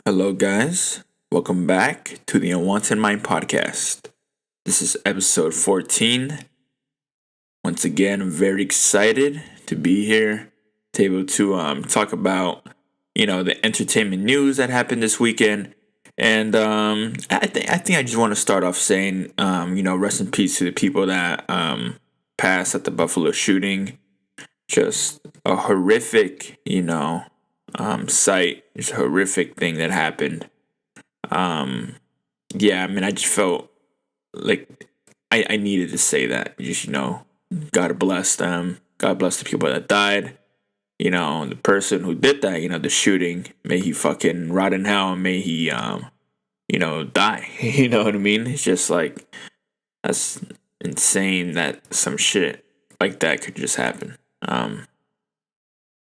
Hello, guys. Welcome back to the Unwanted Mind podcast. This is episode 14. Once again, I'm very excited to be here, to able to talk about the entertainment news that happened this weekend. And I think I just want to start off saying rest in peace to the people that passed at the Buffalo shooting. Just a horrific sight. It's a horrific thing that happened. Um, yeah, I mean, I just felt like I needed to say that. God bless them. God bless the people that died. The person who did that, the shooting, may he fucking rot in hell and may he, die. You know what I mean? It's just like, that's insane that some shit like that could just happen.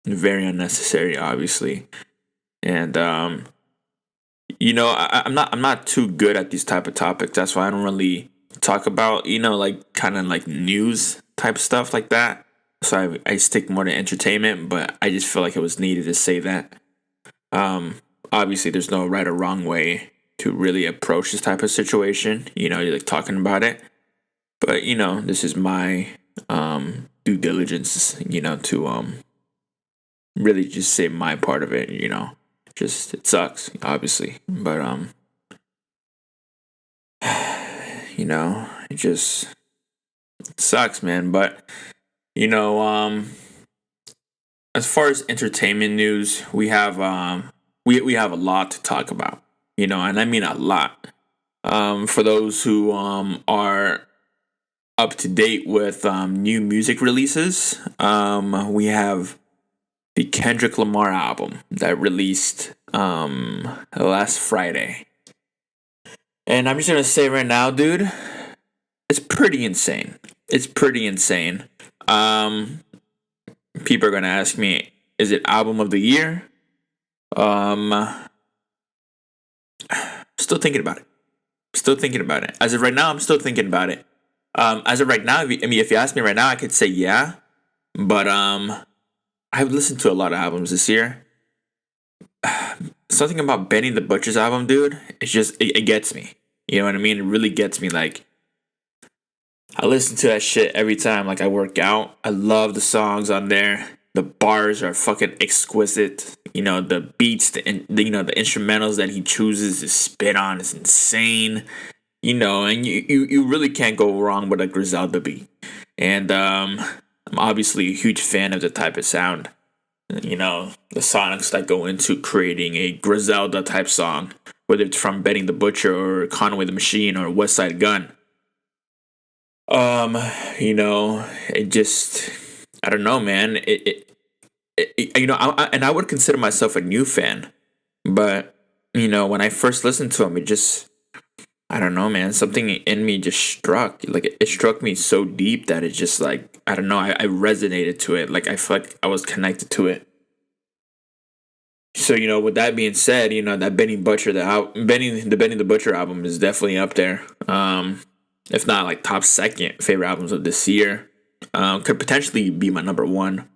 Very unnecessary, obviously. And I'm not too good at these type of topics. That's why I don't really talk about like kind of like news type stuff like that. So I stick more to entertainment, but I just feel like it was needed to say that. Obviously, there's no right or wrong way to really approach this type of situation. You're like talking about it, but this is my due diligence. To really just say my part of it. Just it sucks, obviously, but it sucks, man. But as far as entertainment news, we have we have a lot to talk about. And I mean a lot. For those who are up to date with new music releases, we have the Kendrick Lamar album that released last Friday. And I'm just gonna say right now, dude, it's pretty insane. It's pretty insane. People are gonna ask me, is it album of the year? Still thinking about it. Still thinking about it. As of right now, I'm still thinking about it. As of right now, if you ask me right now, I could say yeah. But I've listened to a lot of albums this year. Something about Benny the Butcher's album, dude. It's just it gets me. You know what I mean? It really gets me. Like, I listen to that shit every time. Like, I work out. I love the songs on there. The bars are fucking exquisite. The beats, the instrumentals that he chooses to spit on is insane. And you really can't go wrong with a Griselda beat. And I'm obviously a huge fan of the type of sound. The sonics that go into creating a Griselda type song, whether it's from Benny the Butcher or Conway the Machine or West Side Gun. It just, I don't know, man. I would consider myself a new fan, but when I first listened to him, it just, I don't know, man. Something in me just struck. Like, it struck me so deep that it just, like, I don't know. I resonated to it. Like, I feel like I was connected to it. So, with that being said, that Benny Butcher, the Benny the Butcher album is definitely up there. If not like top second favorite albums of this year. Could potentially be my number one.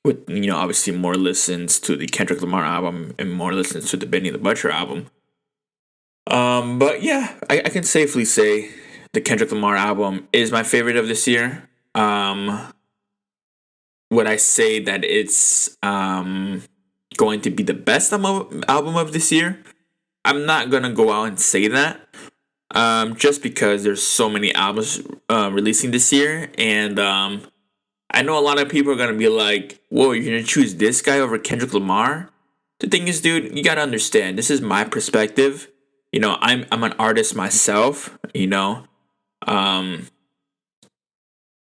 With obviously more listens to the Kendrick Lamar album and more listens to the Benny the Butcher album. But yeah, I can safely say the Kendrick Lamar album is my favorite of this year. Would I say that it's going to be the best album of this year? I'm not gonna go out and say that. Just because there's so many albums releasing this year, and I know a lot of people are gonna be like, "Whoa, you're gonna choose this guy over Kendrick Lamar?" The thing is, dude, you gotta understand. This is my perspective. I'm an artist myself.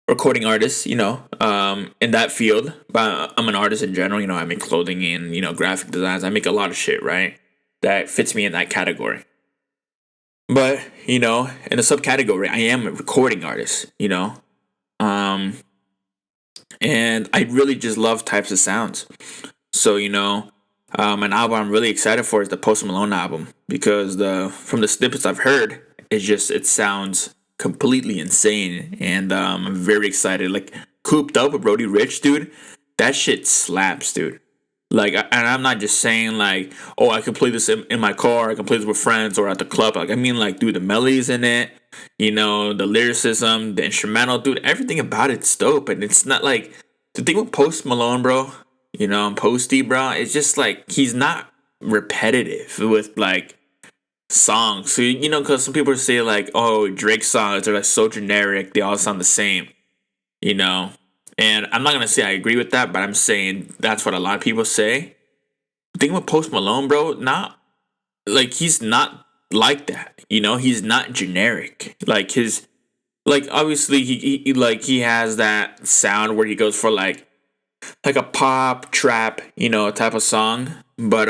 Recording artist. In that field, but I'm an artist in general. I make clothing and graphic designs. I make a lot of shit, right? That fits me in that category. But, in a subcategory, I am a recording artist, and I really just love types of sounds. So, an album I'm really excited for is the Post Malone album because from the snippets I've heard, it sounds completely insane, and I'm very excited. Like, Cooped Up with Brody Rich, dude, that shit slaps, dude. Like, and I'm not just saying like, oh, I can play this in my car, I can play this with friends or at the club. Like, I mean, like, dude, the melodies in it, the lyricism, the instrumental, dude, everything about it's dope. And it's not like the thing with Post Malone, bro. And Posty, bro. It's just like he's not repetitive with like songs. So because some people say like, oh, Drake songs are like so generic, they all sound the same. You know, and I'm not gonna say I agree with that, but I'm saying that's what a lot of people say. The thing with Post Malone, bro, not like he's not like that. He's not generic. Like obviously he has that sound where he goes for like a pop trap, type of song, but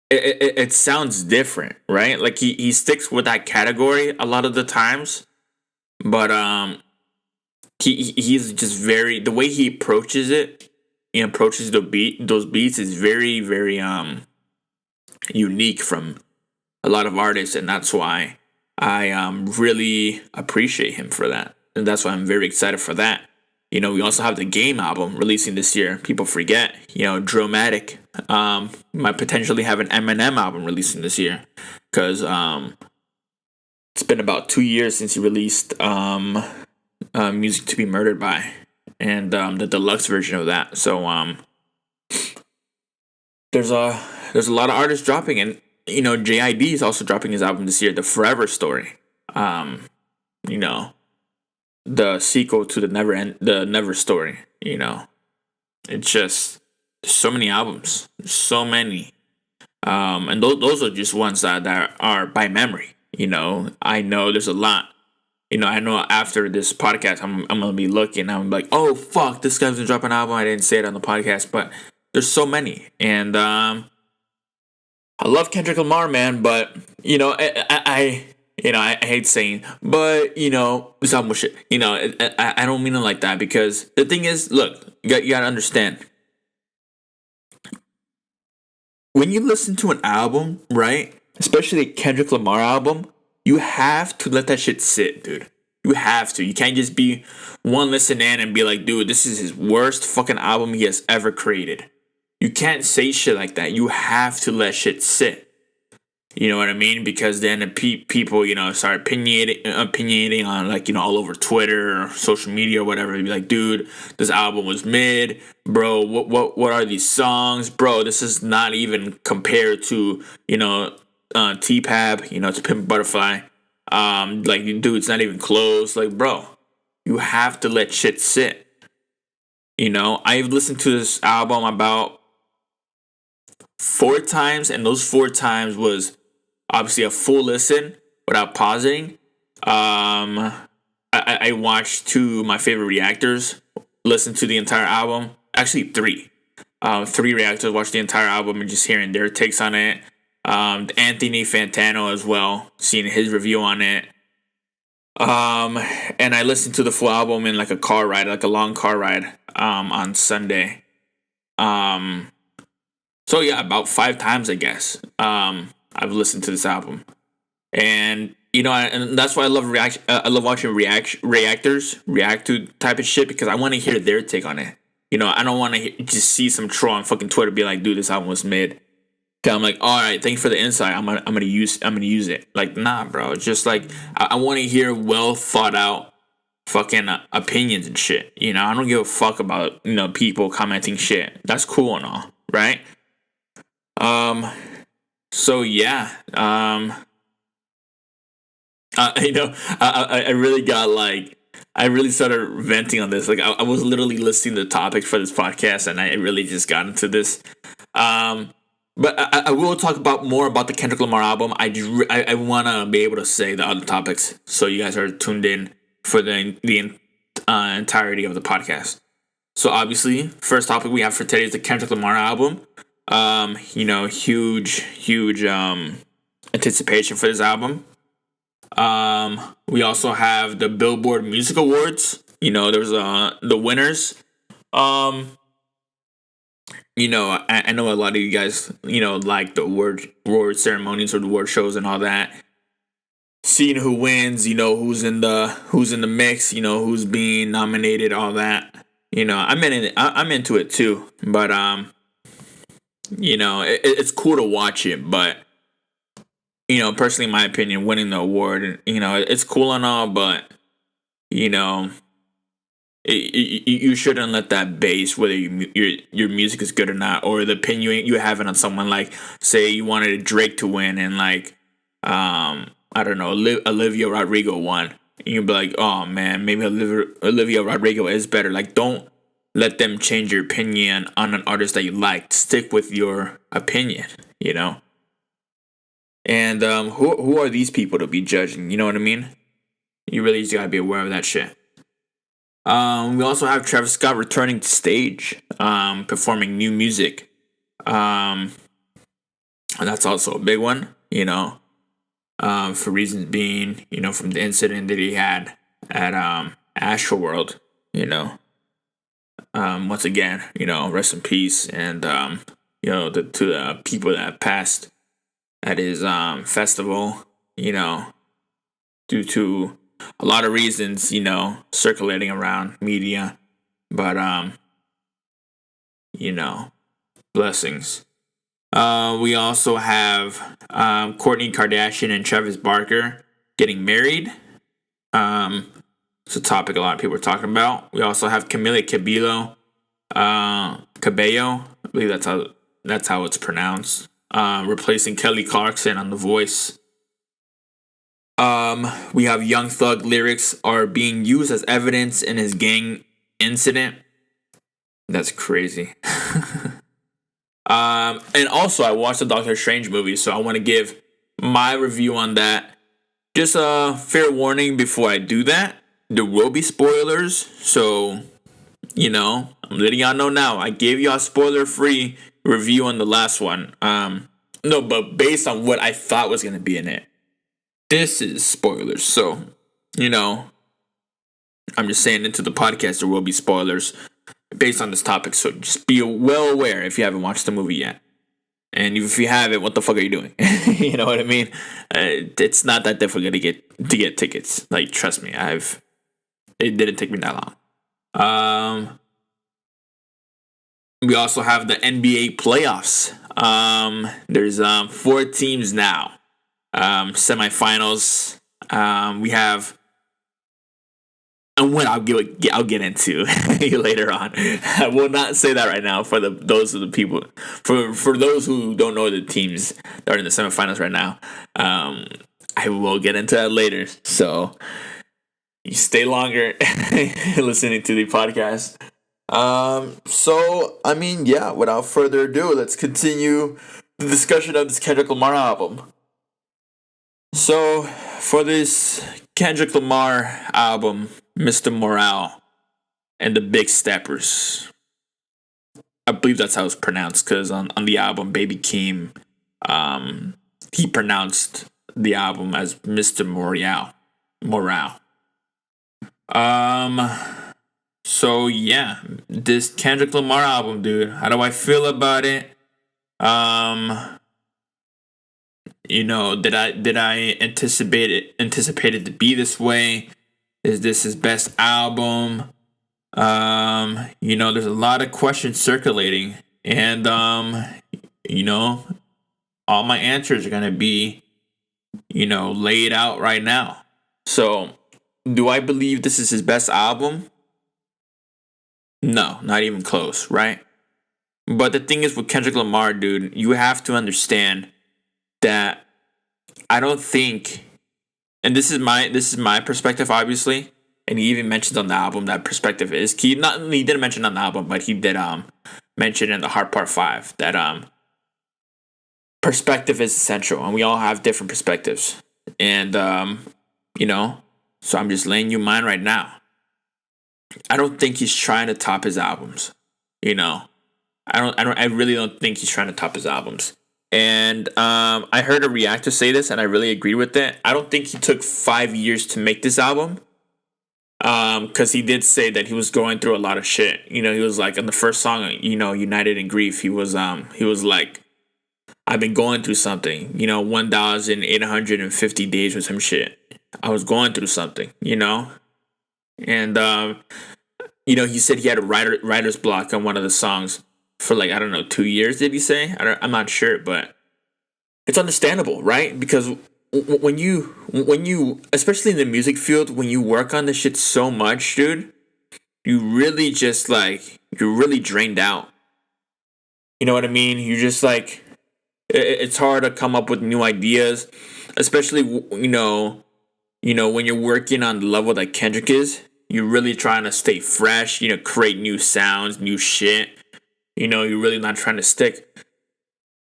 it sounds different, right? Like he sticks with that category a lot of the times, but he's just very, the way he approaches it, he approaches those beats is very, very unique from a lot of artists, and that's why I really appreciate him for that, and that's why I'm very excited for that. We also have the Game album releasing this year. People forget, Dramatic might potentially have an Eminem album releasing this year, because it's been about 2 years since he released Music to Be Murdered By, and the deluxe version of that. So there's a lot of artists dropping, and JID is also dropping his album this year, The Forever Story. The sequel to the Never Story. It's just, there's so many albums, so many, and those are just ones that are by memory. I know there's a lot. I know after this podcast, I'm gonna be looking. I'm like, oh fuck, this guy's gonna drop an album. I didn't say it on the podcast, but there's so many, and I love Kendrick Lamar, man. But I hate saying, but this album was shit. I don't mean it like that, because the thing is, look, you gotta understand. When you listen to an album, right, especially a Kendrick Lamar album, you have to let that shit sit, dude. You have to. You can't just be one listen in and be like, dude, this is his worst fucking album he has ever created. You can't say shit like that. You have to let shit sit. You know what I mean? Because then people, start opinionating on, like, all over Twitter or social media or whatever. They'd be like, dude, this album was mid. Bro, what are these songs? Bro, this is not even compared to, T-Pab, to Pimp Butterfly. Like, dude, it's not even close. Like, bro, you have to let shit sit. I've listened to this album about 4 times, and those 4 times was obviously a full listen without pausing. I watched 2 of my favorite reactors listen to the entire album. Actually, 3. 3 reactors watched the entire album and just hearing their takes on it. Anthony Fantano as well, seeing his review on it. And I listened to the full album in like a car ride, like a long car ride, on Sunday. So yeah, about 5 times, I guess. I've listened to this album, and and that's why I love I love watching reactors react to type of shit, because I want to hear their take on it. I don't want to just see some troll on fucking Twitter be like, dude, this album was mid. Okay, I'm like, all right, thank you for the insight. I'm gonna use it. Like, nah, bro. It's just like I want to hear well thought out fucking opinions and shit. I don't give a fuck about people commenting shit. That's cool and all, right? So yeah, I really got like, I really started venting on this. Like, I was literally listing the topics for this podcast, and I really just got into this. But I will talk about more about the Kendrick Lamar album. I want to be able to say the other topics, so you guys are tuned in for the entirety of the podcast. So obviously, first topic we have for today is the Kendrick Lamar album. Huge anticipation for this album. We also have the Billboard Music Awards. There's the winners. I know a lot of you guys, like the award ceremonies or the award shows and all that. Seeing who wins, who's in the mix, who's being nominated, all that. I'm into it too. But it's cool to watch it, but personally, in my opinion, winning the award, it's cool and all, but you know, you shouldn't let that base whether your music is good or not, or the opinion you have it on someone. Like, say you wanted Drake to win, and like, I don't know, Olivia Rodrigo won. You'd be like, oh man, maybe Olivia Rodrigo is better. Like, don't let them change your opinion on an artist that you like. Stick with your opinion, And who are these people to be judging? You know what I mean? You really just gotta be aware of that shit. We also have Travis Scott returning to stage, performing new music. And that's also a big one, for reasons being, from the incident that he had at Astroworld, once again, rest in peace, and to the people that passed at his festival, due to a lot of reasons, circulating around media, but blessings. We also have Kourtney Kardashian and Travis Barker getting married. It's a topic a lot of people are talking about. We also have Camila Cabello, I believe that's how it's pronounced, replacing Kelly Clarkson on The Voice. We have Young Thug lyrics are being used as evidence in his gang incident. That's crazy. And also, I watched the Doctor Strange movie, so I want to give my review on that. Just a fair warning before I do that. There will be spoilers, so, I'm letting y'all know now. I gave y'all a spoiler-free review on the last one. No, but based on what I thought was going to be in it. This is spoilers, so, I'm just saying into the podcast there will be spoilers based on this topic, so just be well aware if you haven't watched the movie yet. And if you haven't, what the fuck are you doing? You know what I mean? It's not that difficult to get tickets. Like, trust me, it didn't take me that long. We also have the NBA playoffs. There's 4 teams now. Semifinals. We have, and what I'll get into later on. I will not say that right now for those of the people for those who don't know the teams that are in the semifinals right now. I will get into that later. So you stay longer listening to the podcast. So I mean, yeah. Without further ado, let's continue the discussion of this Kendrick Lamar album. So, for this Kendrick Lamar album, Mr. Morale and the Big Steppers, I believe that's how it's pronounced, because on the album, Baby Keem, he pronounced the album as Mr. Morale. So yeah, this Kendrick Lamar album, dude, how do I feel about it? Did I anticipate it to be this way? Is this his best album? There's a lot of questions circulating, and all my answers are gonna be, laid out right now. So, do I believe this is his best album? No, not even close, right? But the thing is with Kendrick Lamar, dude, you have to understand that I don't think, and this is my perspective, obviously, and he even mentioned on the album that perspective is key. He didn't mention on the album, but he did mention in the Heart Part 5 that perspective is essential, and we all have different perspectives, and so I'm just laying you mine right now. I don't think he's trying to top his albums. I really don't think he's trying to top his albums. And I heard a reactor say this, and I really agreed with it. I don't think he took 5 years to make this album. Because he did say that he was going through a lot of shit. He was like, in the first song, United in Grief, he was like, I've been going through something, 1,850 days with some shit. I was going through something, And, he said he had a writer's block on one of the songs. for like, I don't know, 2 years, did he say? I'm not sure, but it's understandable, right? Because when you, especially in the music field, when you work on this shit so much, dude, you really just like, you're really drained out. You know what I mean? You just like, it's hard to come up with new ideas, especially, when you're working on the level that Kendrick is. You're really trying to stay fresh, create new sounds, new shit. You're really not trying to stick.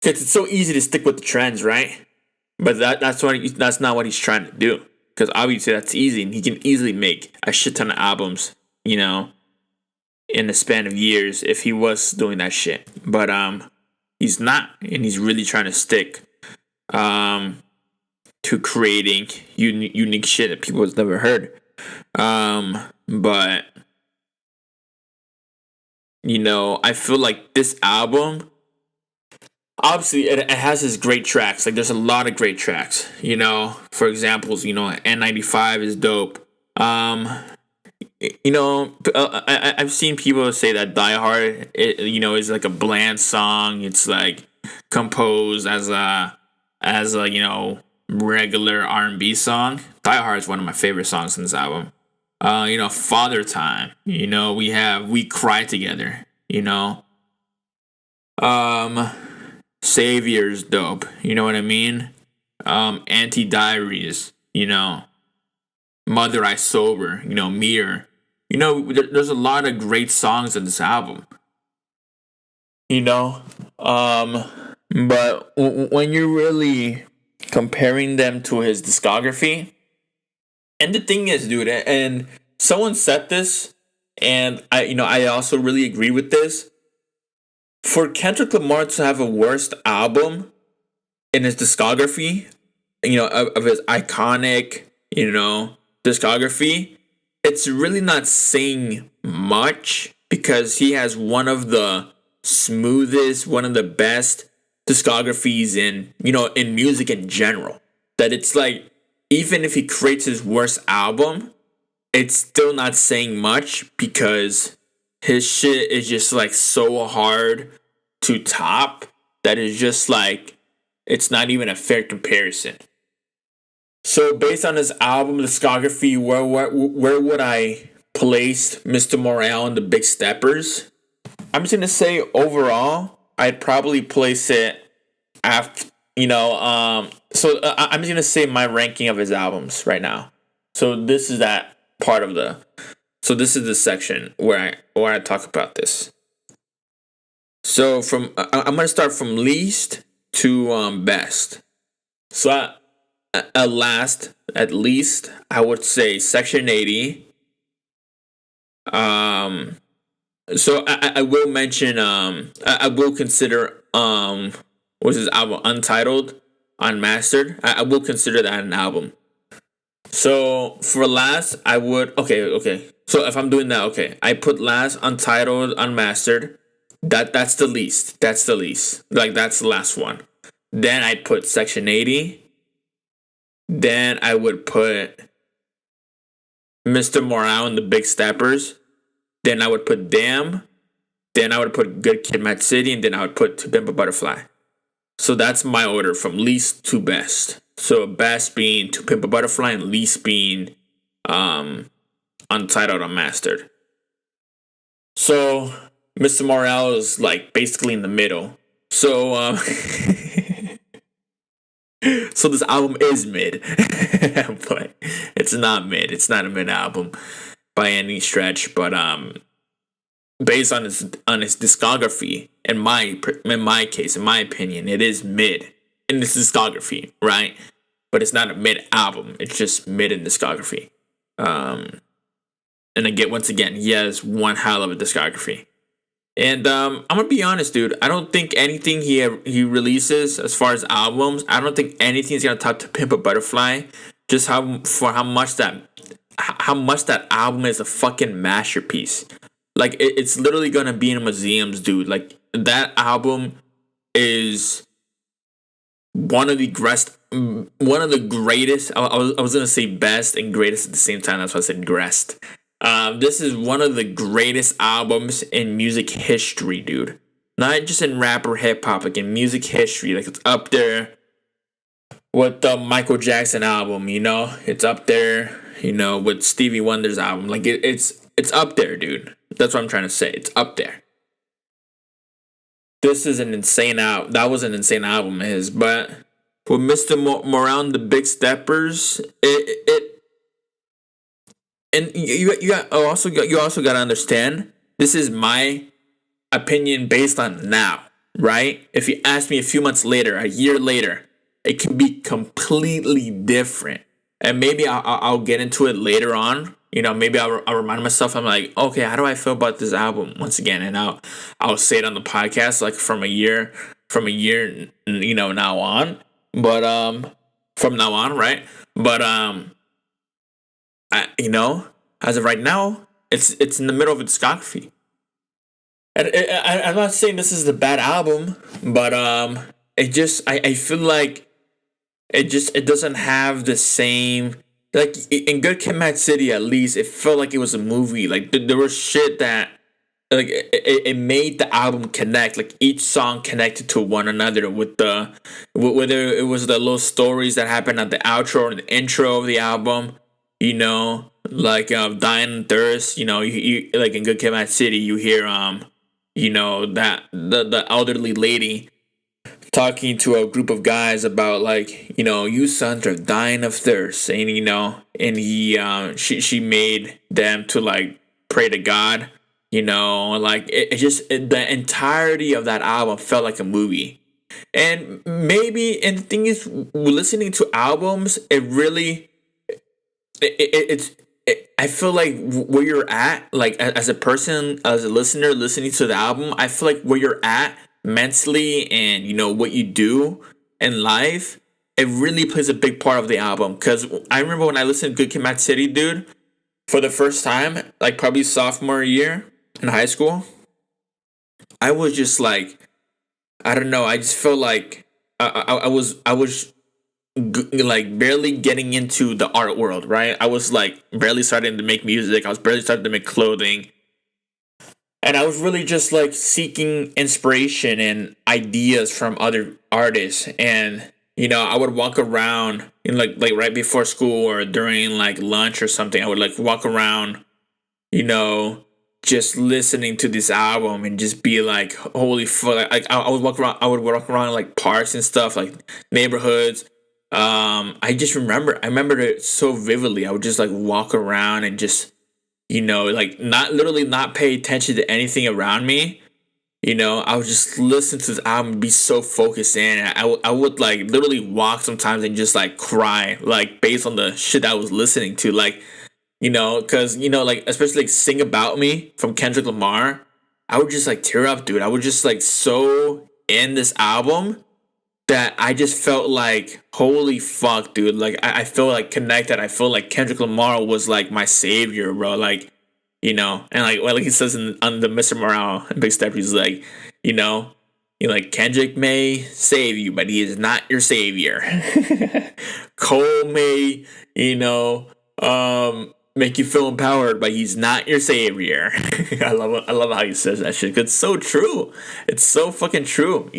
Because it's so easy to stick with the trends, right? But that's not what he's trying to do. Because obviously that's easy, and he can easily make a shit ton of albums, in the span of years if he was doing that shit. But he's not, and he's really trying to stick to creating unique shit that people have never heard. But I feel like this album, obviously it has its great tracks. Like, there's a lot of great tracks. For examples, N95 is dope. I've seen people say that Die Hard, is like a bland song. It's like composed as a regular R&B song. Die Hard is one of my favorite songs in this album. Father Time. We Cry Together. Savior's dope. You know what I mean? Anti Diaries. Mother I Sober. Mirror. There's a lot of great songs in this album. But when you're really comparing them to his discography, and the thing is, dude, and someone said this, and I also really agree with this. For Kendrick Lamar to have a worst album in his discography, of his iconic, discography, it's really not saying much, because he has one of the smoothest, one of the best discographies in music in general. That it's like, even if he creates his worst album, it's still not saying much, because his shit is just like so hard to top that it's just like, it's not even a fair comparison. So based on his album discography, where would I place Mr. Morale and the Big Steppers? I'm just gonna say overall, I'd probably place it after, so I'm just gonna say my ranking of his albums right now. So this is that part of so this is the section where I talk about this. So I'm gonna start from least to best. So at least I would say Section 80. So I will mention, I will consider what's his album, Untitled, Unmastered. I will consider that an album. So for last, I would, okay. So if I'm doing that, okay, I put last Untitled, Unmastered. That's the least. Like, that's the last one. Then I'd put Section 80. Then I would put Mr. Morale and the Big Steppers. Then I would put Damn. Then I would put Good Kid, Mad City. And then I would put To Pimp a Butterfly. So that's my order from least to best. So best being To Pimp a Butterfly, and least being Untitled, Unmastered. So Mr. Morale is like basically in the middle. So so this album is mid. But it's not mid. It's not a mid album by any stretch. But based on his discography, in my case, in my opinion, it is mid in this discography, right? But it's not a mid album. It's just mid in discography. And once again, he has one hell of a discography. And I'm gonna be honest, dude. I don't think anything he releases as far as albums, I don't think anything's gonna top To Pimp a Butterfly. Just how much that album is a fucking masterpiece. Like, it's literally gonna be in museums, dude. Like, that album is one of the greatest. I was gonna say best and greatest at the same time. That's why I said greatest. This is one of the greatest albums in music history, dude. not just in rap or hip hop, like in music history. Like it's up there with the Michael Jackson album, it's up there, with Stevie Wonder's album. Like it's up there, dude. That's what I'm trying to say. It's up there. This is an insane album. That was an insane album, but with Mr. Morale and the Big Steppers, it and you also got to understand, this is my opinion based on now, right? If you ask me a few months later, a year later, it can be completely different. And maybe I'll get into it later on. Maybe I'll remind myself. I'm like, okay, how do I feel about this album once again? And I'll say it on the podcast, like from a year, now on. But from now on, right? But as of right now, it's in the middle of its discography. And I'm not saying this is a bad album, but I feel like it doesn't have the same, like in Good Kid, Mad City. At least it felt like it was a movie. Like there was shit that like it made the album connect. Like each song connected to one another with whether it was the little stories that happened at the outro or the intro of the album. Like Dying and Thirst. You like in Good Kid, Mad City, you hear that the elderly lady talking to a group of guys about, like, you sons are dying of thirst, and she made them to like pray to God, like the entirety of that album felt like a movie. And the thing is, listening to albums, it really I feel like where you're at, like as a person, as a listener listening to the album, I feel like where you're at mentally and what you do in life, it really plays a big part of the album. Because I remember when I listened to Good Kid, Mad City, dude, for the first time, like probably sophomore year in high school, I was just like, I don't know, I just felt like I was like barely getting into the art world, right? I was like barely starting to make music. I was barely starting to make clothing. And I was really just like seeking inspiration and ideas from other artists. And, I would walk around in like right before school or during like lunch or something. I would like walk around, just listening to this album and just be like, holy fuck. Like I would walk around like parks and stuff, like neighborhoods. I remember it so vividly. I would just like walk around and just, like not pay attention to anything around me. I would just listen to this album and be so focused in. And I would like literally walk sometimes and just like cry, like based on the shit I was listening to. Like, because, like especially like Sing About Me from Kendrick Lamar, I would just like tear up, dude. I would just like so in this album that I just felt like, holy fuck, dude. Like, I feel like connected. I feel like Kendrick Lamar was like my savior, bro. Like, and like he says on the Mr. Morale and Big Step, he's like, like Kendrick may save you, but he is not your savior. Cole may, make you feel empowered, but he's not your savior. I love how he says that shit. 'Cause it's so true. It's so fucking true,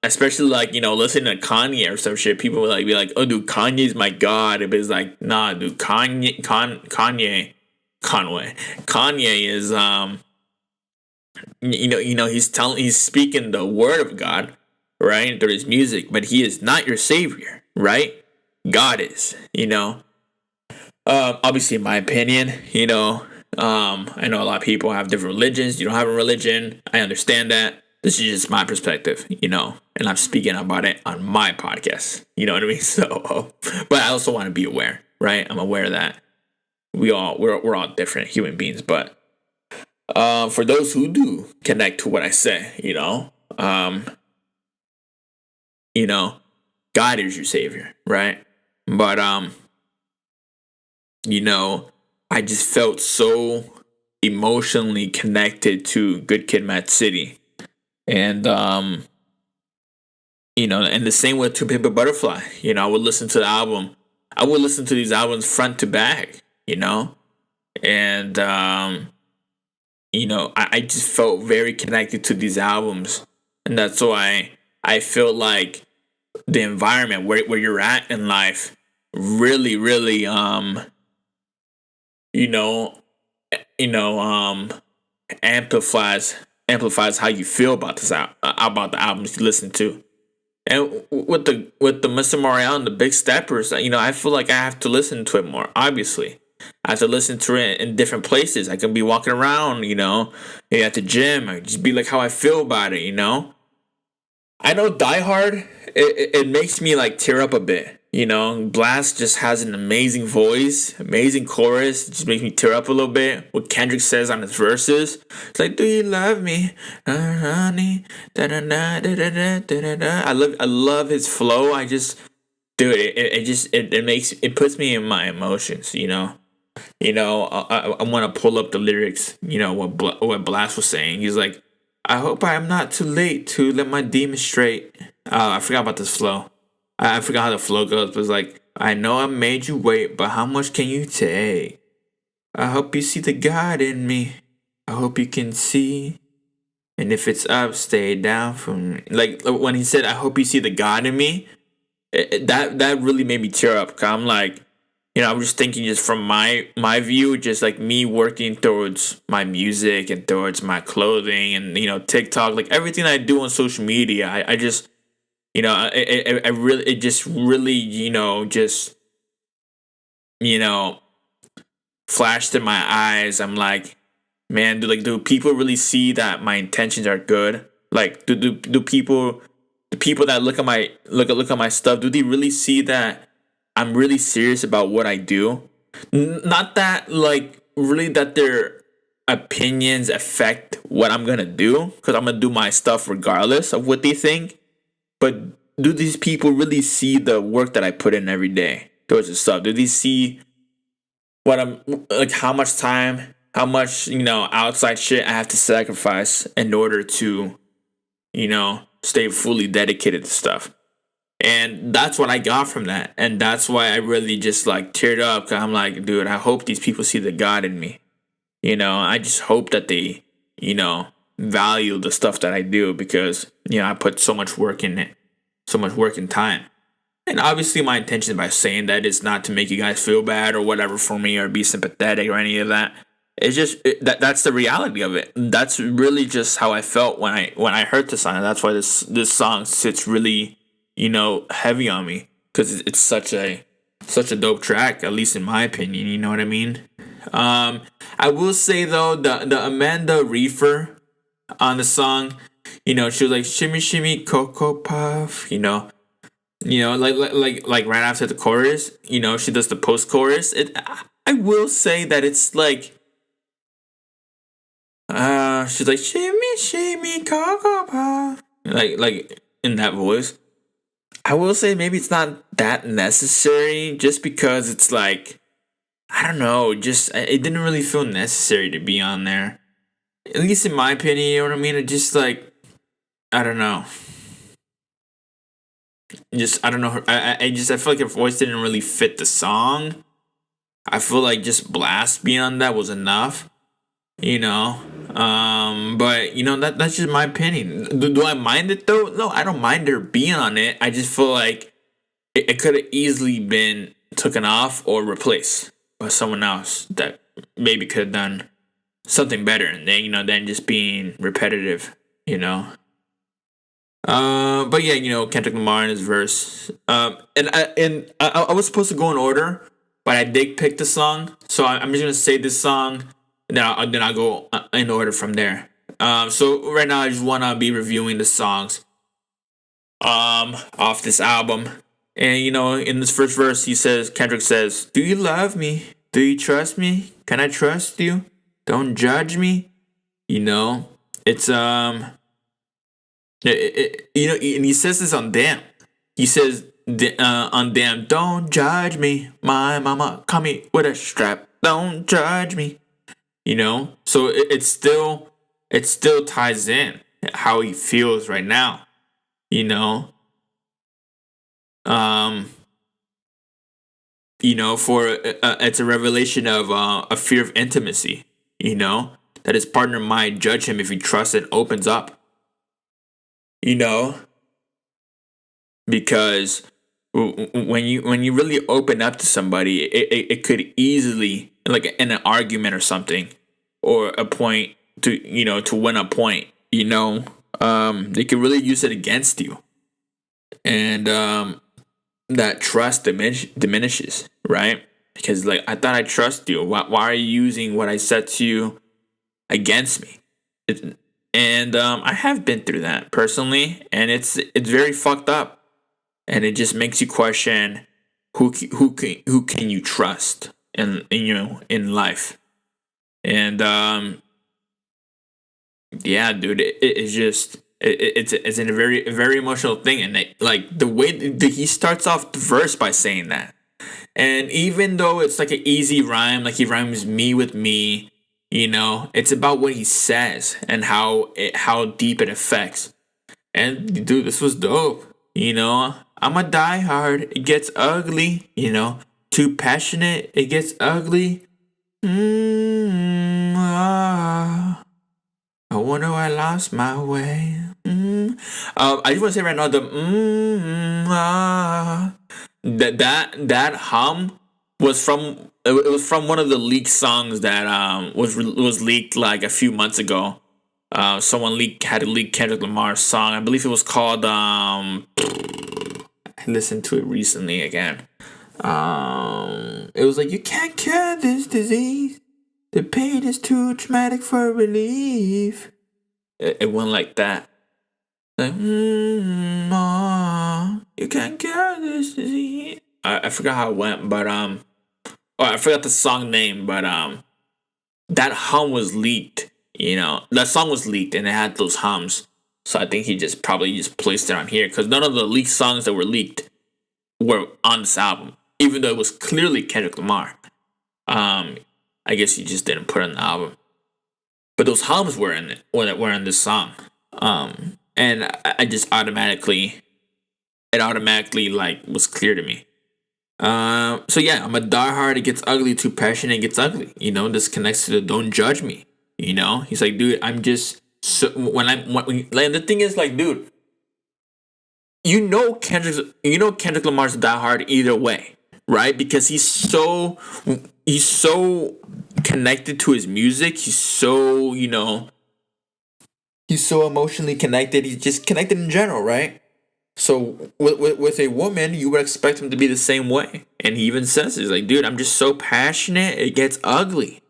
especially like, listening to Kanye or some shit. People would like be like, oh, dude, Kanye's my god. But it's like, nah, dude, Kanye is he's speaking the word of God, right, through his music, but he is not your savior, right? God is, obviously in my opinion, I know a lot of people have different religions. You don't have a religion. I understand that. This is just my perspective, and I'm speaking about it on my podcast. You know what I mean? So, but I also want to be aware, right? I'm aware that we're all different human beings, but for those who do connect to what I say, God is your savior, right? But I just felt so emotionally connected to Good Kid, Mad City. And, and the same with To Pimp a Butterfly. I would listen to the album. I would listen to these albums front to back, and I just felt very connected to these albums, and that's why I feel like the environment where you're at in life really, really, you know, you know, amplifies how you feel about about the albums you listen to. And with the Mr. Mariel and the Big Steppers, I feel like I have to listen to it more. Obviously, I have to listen to it in different places. I can be walking around, maybe at the gym, or just be like how I feel about it. I know Die Hard, it makes me like tear up a bit. Blast just has an amazing voice, amazing chorus. It just makes me tear up a little bit. What Kendrick says on his verses, it's like, "Do you love me, honey?" Da da da da da da da. I love his flow. I just, dude, it puts me in my emotions. I want to pull up the lyrics. What Blast was saying. He's like, "I hope I am not too late to let my demons straight." I forgot about this flow. I forgot how the flow goes, but it's like, "I know I made you wait, but how much can you take? I hope you see the God in me. I hope you can see. And if it's up, stay down from me." Like when he said, "I hope you see the God in me," that really made me tear up. Cause I'm like, I'm just thinking just from my view, just like me working towards my music and towards my clothing and TikTok, like everything I do on social media. I just I really, it just really, just, you know, flashed in my eyes. I'm like, man, do people really see that my intentions are good? Like, do people, the people that look at my stuff, do they really see that I'm really serious about what I do? Not that like really that their opinions affect what I'm gonna do, because I'm gonna do my stuff regardless of what they think. But do these people really see the work that I put in every day towards the stuff? Do they see what I'm like? How much time? How much outside shit I have to sacrifice in order to stay fully dedicated to stuff? And that's what I got from that, and that's why I really just like teared up. Cause I'm like, dude, I hope these people see the God in me. I just hope that they value the stuff that I do, because I put so much work in it, so much work and time. And obviously, my intention by saying that is not to make you guys feel bad or whatever for me, or be sympathetic or any of that. It's just that's the reality of it. That's really just how I felt when I heard the song. And that's why this song sits really heavy on me, because it's such a dope track, at least in my opinion. You know what I mean? I will say though, the Amanda Reefer on the song, she was like, "Shimmy shimmy cocoa puff," like right after the chorus, she does the post chorus. I will say that it's like, she's like, "Shimmy shimmy cocoa puff," like in that voice. I will say maybe it's not that necessary, just because it's like, I don't know, just it didn't really feel necessary to be on there. At least in my opinion, you know what I mean? It just like, I don't know. Just I don't know. I feel like her voice didn't really fit the song. I feel like just Blast being on that was enough. You know. But that's just my opinion. Do I mind it though? No, I don't mind her being on it. I just feel like it could have easily been taken off or replaced by someone else that maybe could have done something better, and then than just being repetitive. You know. But yeah, Kendrick Lamar in his verse. I was supposed to go in order, but I did pick the song, so I'm just gonna say this song, and then I'll go in order from there. So right now I just wanna be reviewing the songs off this album, and in this first verse Kendrick says, "Do you love me? Do you trust me? Can I trust you? Don't judge me." It's and he says this on Damn. He says on Damn, "Don't judge me. My mama caught me with a strap. Don't judge me." So it still ties in how he feels right now. You know, um, for it's a revelation of a fear of intimacy. that his partner might judge him if he trusts and opens up. You know, because when you really open up to somebody, it could easily, like in an argument or something, or a point to win a point. They could really use it against you, and that trust diminishes, right? Because like I thought I trust you. Why are you using what I said to you against me? And I have been through that personally, and it's very fucked up, and it just makes you question who can you trust in life, and yeah, dude, it's just it's a very emotional thing, and like the way that he starts off the verse by saying that, and even though it's like an easy rhyme, like he rhymes me with me, it's about what he says and how deep it affects. And dude, this was dope. I'm a diehard. It gets ugly. Too passionate. It gets ugly. I wonder why I lost my way. I just want to say right now that hum was from it was from one of the leaked songs that was leaked like a few months ago. Someone had leaked Kendrick Lamar's song. I believe it was called I listened to it recently again. It was like, you can't cure this disease. The pain is too traumatic for relief. It went like that. Like, you can't cure this disease. I forgot how it went, but I forgot the song name, but that hum was leaked. That song was leaked, and it had those hums. So I think he probably just placed it on here, because none of the leaked songs that were leaked were on this album, even though it was clearly Kendrick Lamar. I guess he just didn't put it on the album, but those hums were in it, were in this song. And I just automatically like was clear to me. So yeah, I'm a diehard. It gets ugly. Too passionate. It gets ugly. This connects to the don't judge me. He's like, dude, I'm just so when like the thing is like, dude, Kendrick Lamar's diehard either way, right? Because he's so connected to his music. He's so he's so emotionally connected. He's just connected in general, right? So with a woman, you would expect him to be the same way. And he even says, he's like, dude, I'm just so passionate, it gets ugly.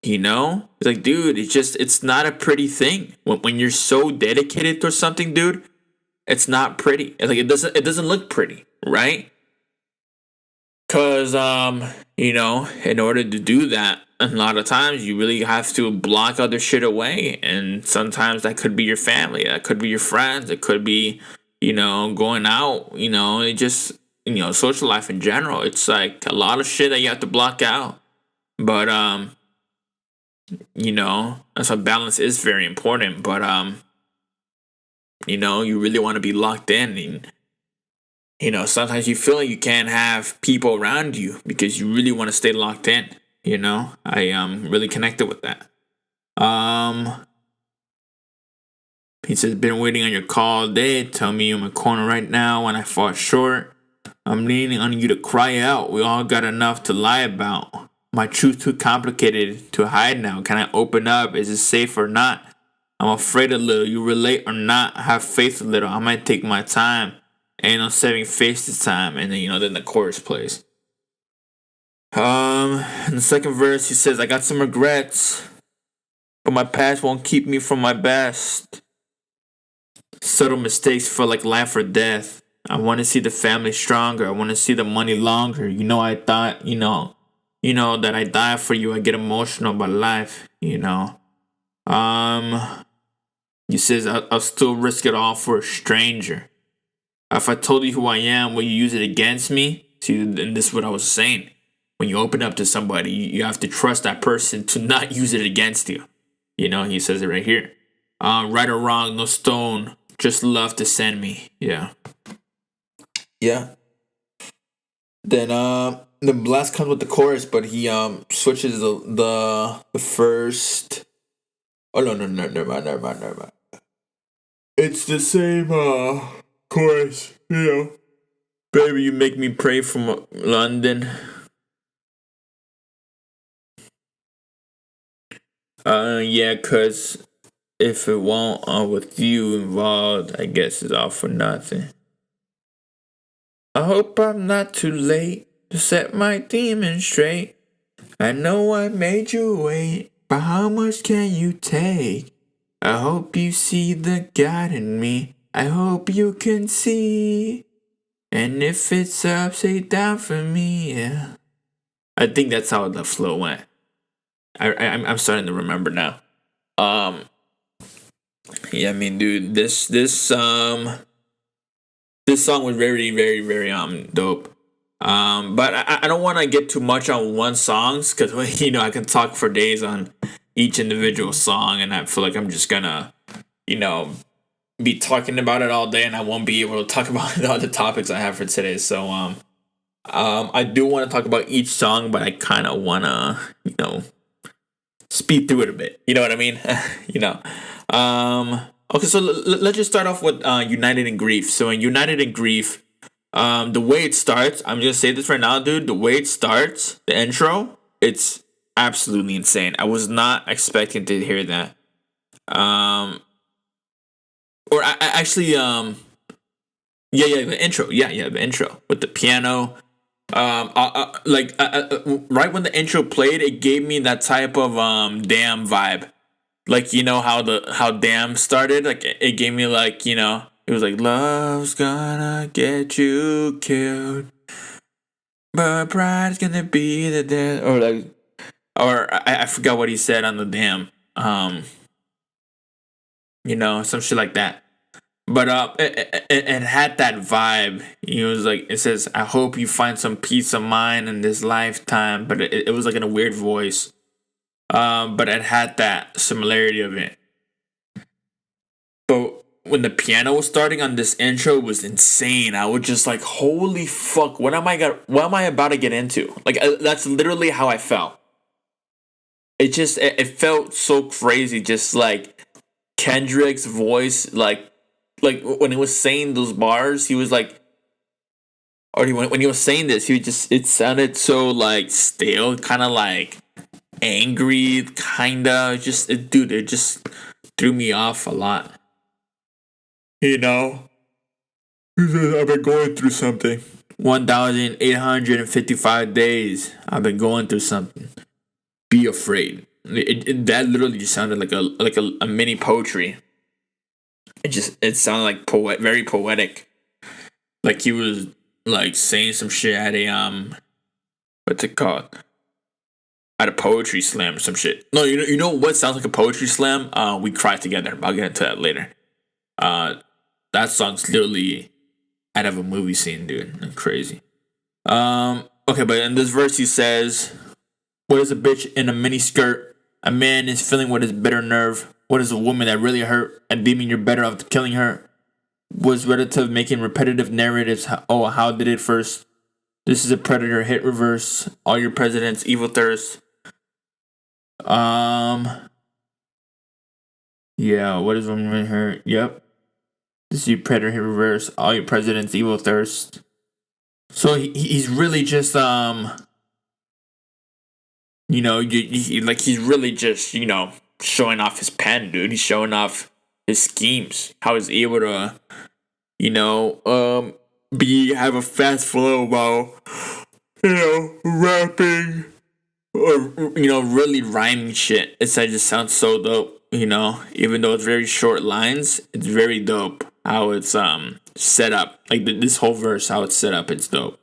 He's like, dude, it's not a pretty thing. When you're so dedicated to something, dude, it's not pretty. Like it doesn't look pretty, right? Cause in order to do that, a lot of times you really have to block other shit away. And sometimes that could be your family, that could be your friends, it could be going out, it just, social life in general. It's like a lot of shit that you have to block out. But, that's why balance is very important. But, you really want to be locked in. And, sometimes you feel like you can't have people around you because you really want to stay locked in. I really connected with that. He says, been waiting on your call all day. Tell me you're in my corner right now when I fall short. I'm leaning on you to cry out. We all got enough to lie about. My truth too complicated to hide now. Can I open up? Is it safe or not? I'm afraid a little. You relate or not? Have faith a little. I might take my time. Ain't no saving face this time. And then, then the chorus plays. In the second verse, he says, I got some regrets, but my past won't keep me from my best. Subtle mistakes feel like life or death. I want to see the family stronger. I want to see the money longer. I thought, that I die for you. I get emotional about life, He says, I'll still risk it all for a stranger. If I told you who I am, will you use it against me? See, and this is what I was saying. When you open up to somebody, you have to trust that person to not use it against you. He says it right here. Right or wrong, no stone, just love to send me. Yeah. Then the blast comes with the chorus, but he switches the first Oh no, no, no, never mind, never mind, never mind. It's the same chorus, you know. Baby, you make me pray from London. Yeah, cause if it won't, with you involved, I guess it's all for nothing. I hope I'm not too late to set my demons straight. I know I made you wait, but how much can you take? I hope you see the God in me. I hope you can see. And if it's upside down for me, yeah. I think that's how the flow went. I'm starting to remember now. Um, yeah, I mean, dude, this song was very, very, very dope. But I don't want to get too much on one songs because you know I can talk for days on each individual song, and I feel like I'm just gonna, you know, be talking about it all day, and I won't be able to talk about the other topics I have for today. So I do want to talk about each song, but I kind of wanna, you know, speed through it a bit. You know what I mean? you know. Okay, so let's just start off with United in Grief. So in United in Grief, the way it starts, I'm just say this right now, dude. The way it starts, the intro, it's absolutely insane. I was not expecting to hear that. Or I actually, yeah, the intro, yeah, the intro with the piano. Right when the intro played, it gave me that type of Damn vibe. Like you know how Damn started. Like it gave me like you know it was like love's gonna get you killed, but pride's gonna be the death. I forgot what he said on the Damn. You know some shit like that. But it had that vibe. It was like it says, "I hope you find some peace of mind in this lifetime." But it was like in a weird voice. But it had that similarity of it. But when the piano was starting on this intro, it was insane. I was just like, "Holy fuck! What am I about to get into?" Like that's literally how I felt. It felt so crazy. Just like Kendrick's voice, like when he was saying those bars, he was like, or when he was saying this, it sounded so like stale, kind of like angry, kinda. Dude, it just threw me off a lot. You know, I've been going through something. 1,855 days. I've been going through something. Be afraid. That literally just sounded like a mini poetry. It sounded like very poetic. Like he was like saying some shit at a what's it called? At a poetry slam or some shit. No, you know what sounds like a poetry slam? We Cry Together. I'll get into that later. That song's literally out of a movie scene, dude. That's crazy. Okay, but in this verse he says, "What is a bitch in a mini skirt? A man is feeling what is bitter nerve. What is a woman that really hurt and deeming you're better off killing her? Was relative making repetitive narratives. How did it first? This is a predator hit reverse. All your presidents evil thirst. Yeah. What is woman hurt? Yep. This is your predator hit reverse. All your presidents evil thirst. So he's really just you know he's really just you know showing off his pen, dude. He's showing off his schemes. How he's able to you know have a fast flow while you know rapping or you know really rhyming shit. It just sounds so dope. You know, even though it's very short lines, it's very dope how it's set up. Like this whole verse, how it's set up, it's dope.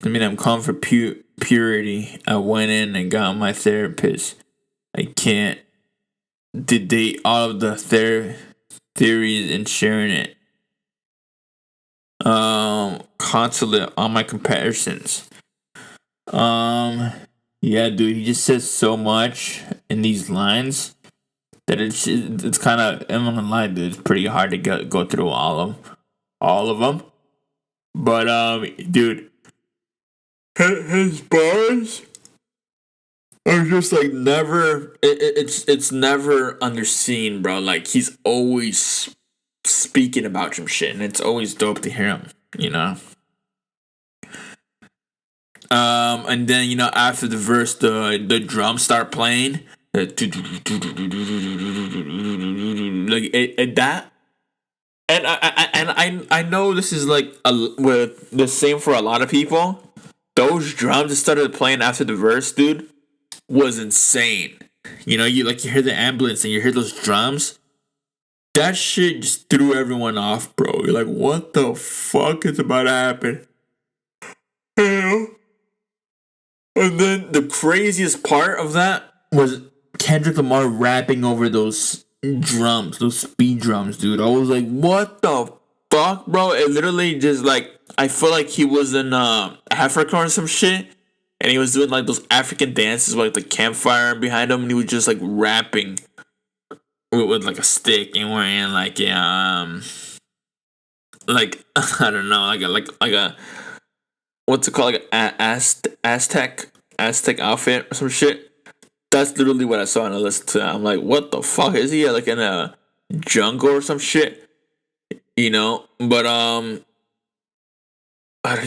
I mean, I'm calling for purity. I went in and got my therapist. I can't debate all of the theories and sharing it. Consulate on my comparisons. Yeah, dude, he just says so much in these lines that it's kind of I'm not gonna lie, dude. It's pretty hard to go through all of them. But dude, his bars I'm just like never. It's never underseen, bro. Like he's always speaking about some shit, and it's always dope to hear him. You know. And then after the verse, the drums start playing, like that. And I know this is like with the same for a lot of people. Those drums that started playing after the verse, dude, was insane. You hear the ambulance and you hear those drums. That shit just threw everyone off, bro. You're like, what the fuck is about to happen? And then the craziest part of that was Kendrick Lamar rapping over those drums, those speed drums, dude. I was like, what the fuck, bro? It literally just like, I feel like he was in Africa or some shit. And he was doing like those African dances with like the campfire behind him. And he was just like rapping with like a stick and wearing like like I don't know, like a what's it called, like an Aztec outfit or some shit. That's literally what I saw and I listened to. I'm like, what the fuck is he like in a jungle or some shit? But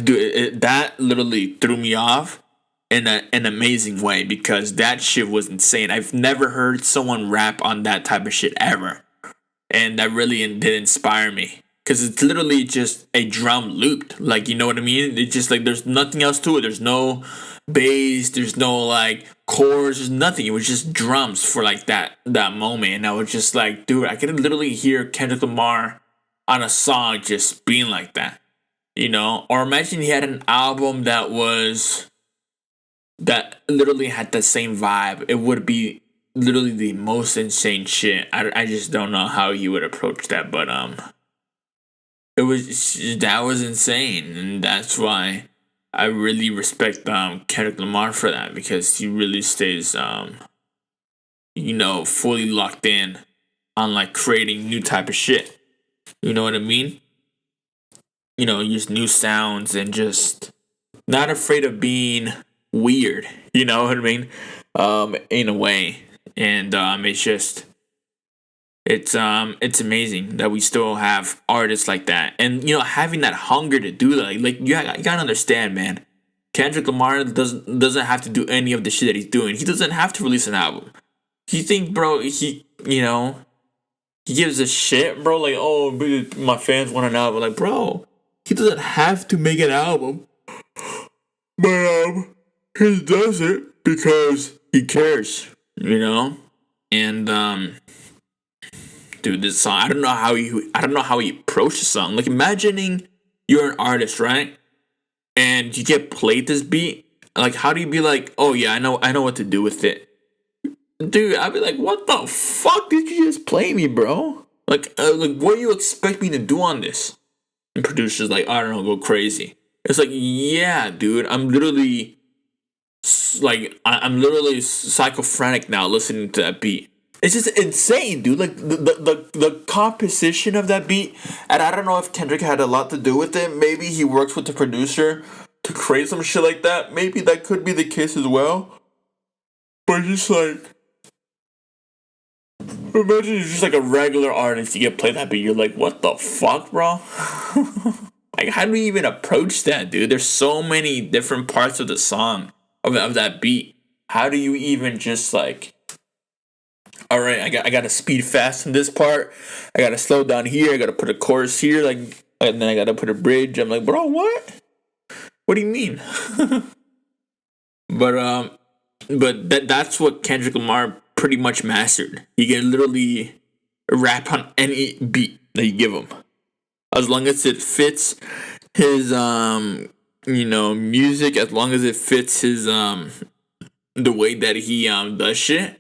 dude, that literally threw me off in an amazing way because that shit was insane. I've never heard someone rap on that type of shit ever, and that really did inspire me. Because it's literally just a drum looped. Like, you know what I mean? It's just like there's nothing else to it. There's no bass. There's no like chords. There's nothing. It was just drums for like that moment. And I was just like, dude, I could literally hear Kendrick Lamar on a song just being like that. Or imagine he had an album that literally had the same vibe. It would be literally the most insane shit. I just don't know how he would approach that, but that was insane, and that's why I really respect Kendrick Lamar for that, because he really stays fully locked in on like creating new type of shit. You know what I mean? Use new sounds and just not afraid of being weird. You know what I mean? In a way, and it's amazing that we still have artists like that, and having that hunger to do that. Like you gotta understand, man. Kendrick Lamar doesn't have to do any of the shit that he's doing. He doesn't have to release an album. You think, bro? He gives a shit, bro. Like, oh, my fans want an album. Like, bro, he doesn't have to make an album, but he does it because he cares, and dude, this song, I don't know how he approached the song. Like, imagining you're an artist, right? And you get played this beat. Like, how do you be like, oh yeah, I know what to do with it, dude? I'd be like, what the fuck did you just play me, bro? Like what do you expect me to do on this? And producers like, I don't know, go crazy. It's like, yeah, dude, I'm literally I'm literally psychophrenic now listening to that beat. It's just insane, dude. Like the composition of that beat, and I don't know if Kendrick had a lot to do with it. Maybe he works with the producer to create some shit like that. Maybe that could be the case as well. But just like, imagine you're just like a regular artist, you get played that beat, you're like, what the fuck, bro? Like, how do we even approach that, dude? There's so many different parts of the song of that beat. How do you even just like, all right, I got to speed fast in this part. I got to slow down here. I got to put a chorus here, like, and then I got to put a bridge. I'm like, bro, what? What do you mean? But that's what Kendrick Lamar pretty much mastered. He can literally rap on any beat that you give him, as long as it fits his music, as long as it fits his the way that he does shit.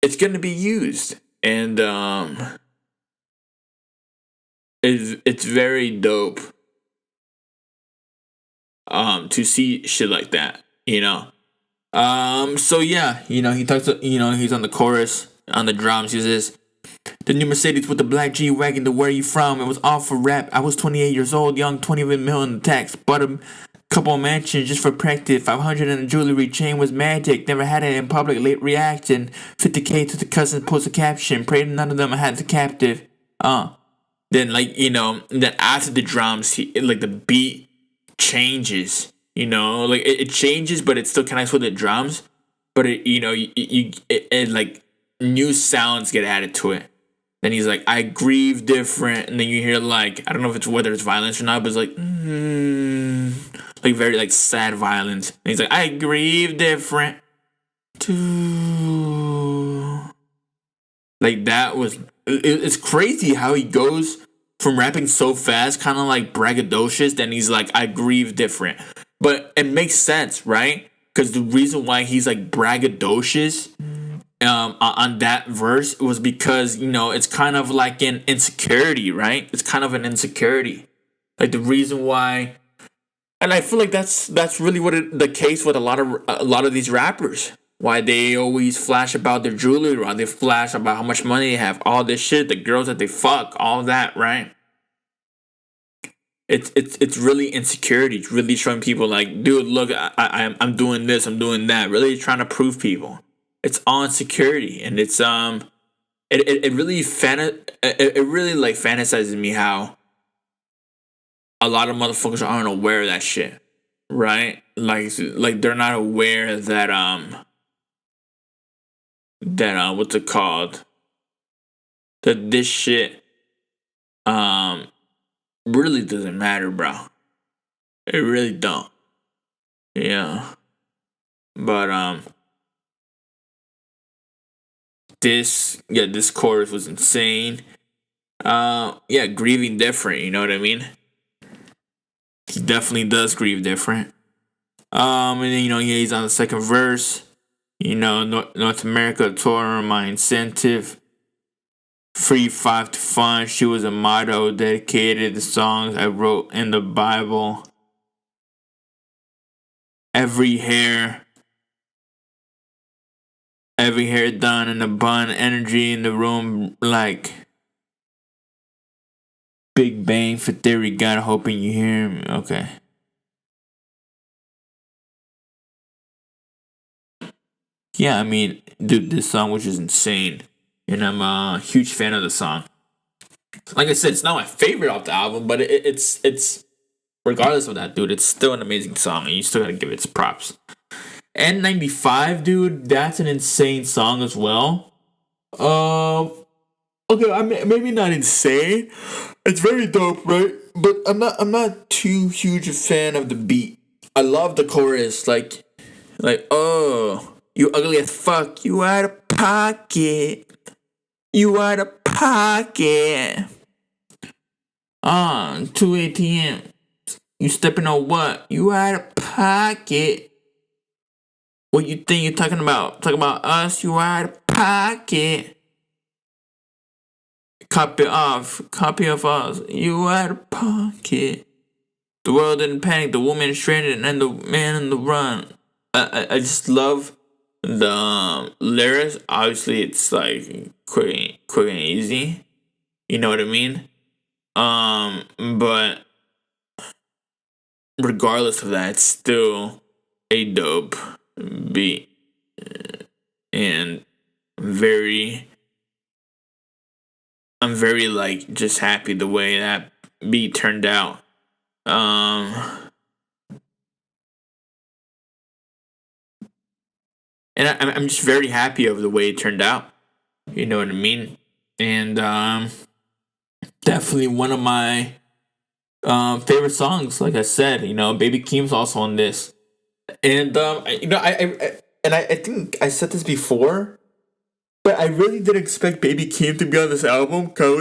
It's gonna be used, and it's very dope to see shit like that, So yeah, he talks, he's on the chorus, on the drums. He says, "The new Mercedes with the black G-Wagon, the where you from? It was all for rap. I was 28 years old, young, 20 mil in the tax, but Couple mentions just for practice. 500 in the jewelry chain was magic. Never had it in public. Late reaction. 50K to the cousin. Post a caption. Prayed none of them had the captive. Then then after the drums, the beat changes. It changes, but it still connects with the drums. But new sounds get added to it. Then he's like, I grieve different, and then you hear I don't know if it's whether it's violence or not, but it's very sad violence. And he's like, I grieve different. That was it's crazy how he goes from rapping so fast, kind of braggadocious. Then he's like, I grieve different, but it makes sense, right? Because the reason why he's braggadocious on that verse was because it's kind of like an insecurity, right? It's kind of an insecurity, the reason why. And I feel like that's really the case with a lot of these rappers. Why they always flash about their jewelry, or they flash about how much money they have, all this shit, the girls that they fuck, all that, right? It's really insecurity. It's really showing people dude, look, I'm doing this, I'm doing that. Really trying to prove people. It's all insecurity, and it's it really fantasizes me how a lot of motherfuckers aren't aware of that shit, right? They're not aware that what's it called? That this shit really doesn't matter, bro. It really don't. Yeah. But this chorus was insane. Grieving different, you know what I mean? He definitely does grieve different. And then he's on the second verse. North America tour, my incentive. Free 5 to fun. She was a motto dedicated to songs I wrote in the Bible. Every hair done in a bun. Energy in the room Big Bang for Theory. God, hoping you hear me. Okay. Yeah, I mean, dude, this song which is insane, and I'm a huge fan of the song. Like I said, it's not my favorite off the album, but it's regardless of that, dude, it's still an amazing song, and you still gotta give it its props. N95, dude, that's an insane song as well. Okay, maybe not insane. It's very dope, right? But I'm not too huge a fan of the beat. I love the chorus, oh. You ugly as fuck. You out of pocket. You out of pocket. 2 ATM. You stepping on what? You out of pocket. What you think you're talking about? Talking about us? You out of pocket. Copy of us. You out of pocket. The world didn't panic. The woman stranded and the man in the run. I just love the lyrics. Obviously, it's quick and easy. You know what I mean? But regardless of that, it's still a dope beat, and I'm very just happy the way that beat turned out. And I'm just very happy over the way it turned out. You know what I mean? And definitely one of my favorite songs. Like I said, Baby Keem's also on this. And I think I said this before, but I really didn't expect Baby Keem to be on this album. Cause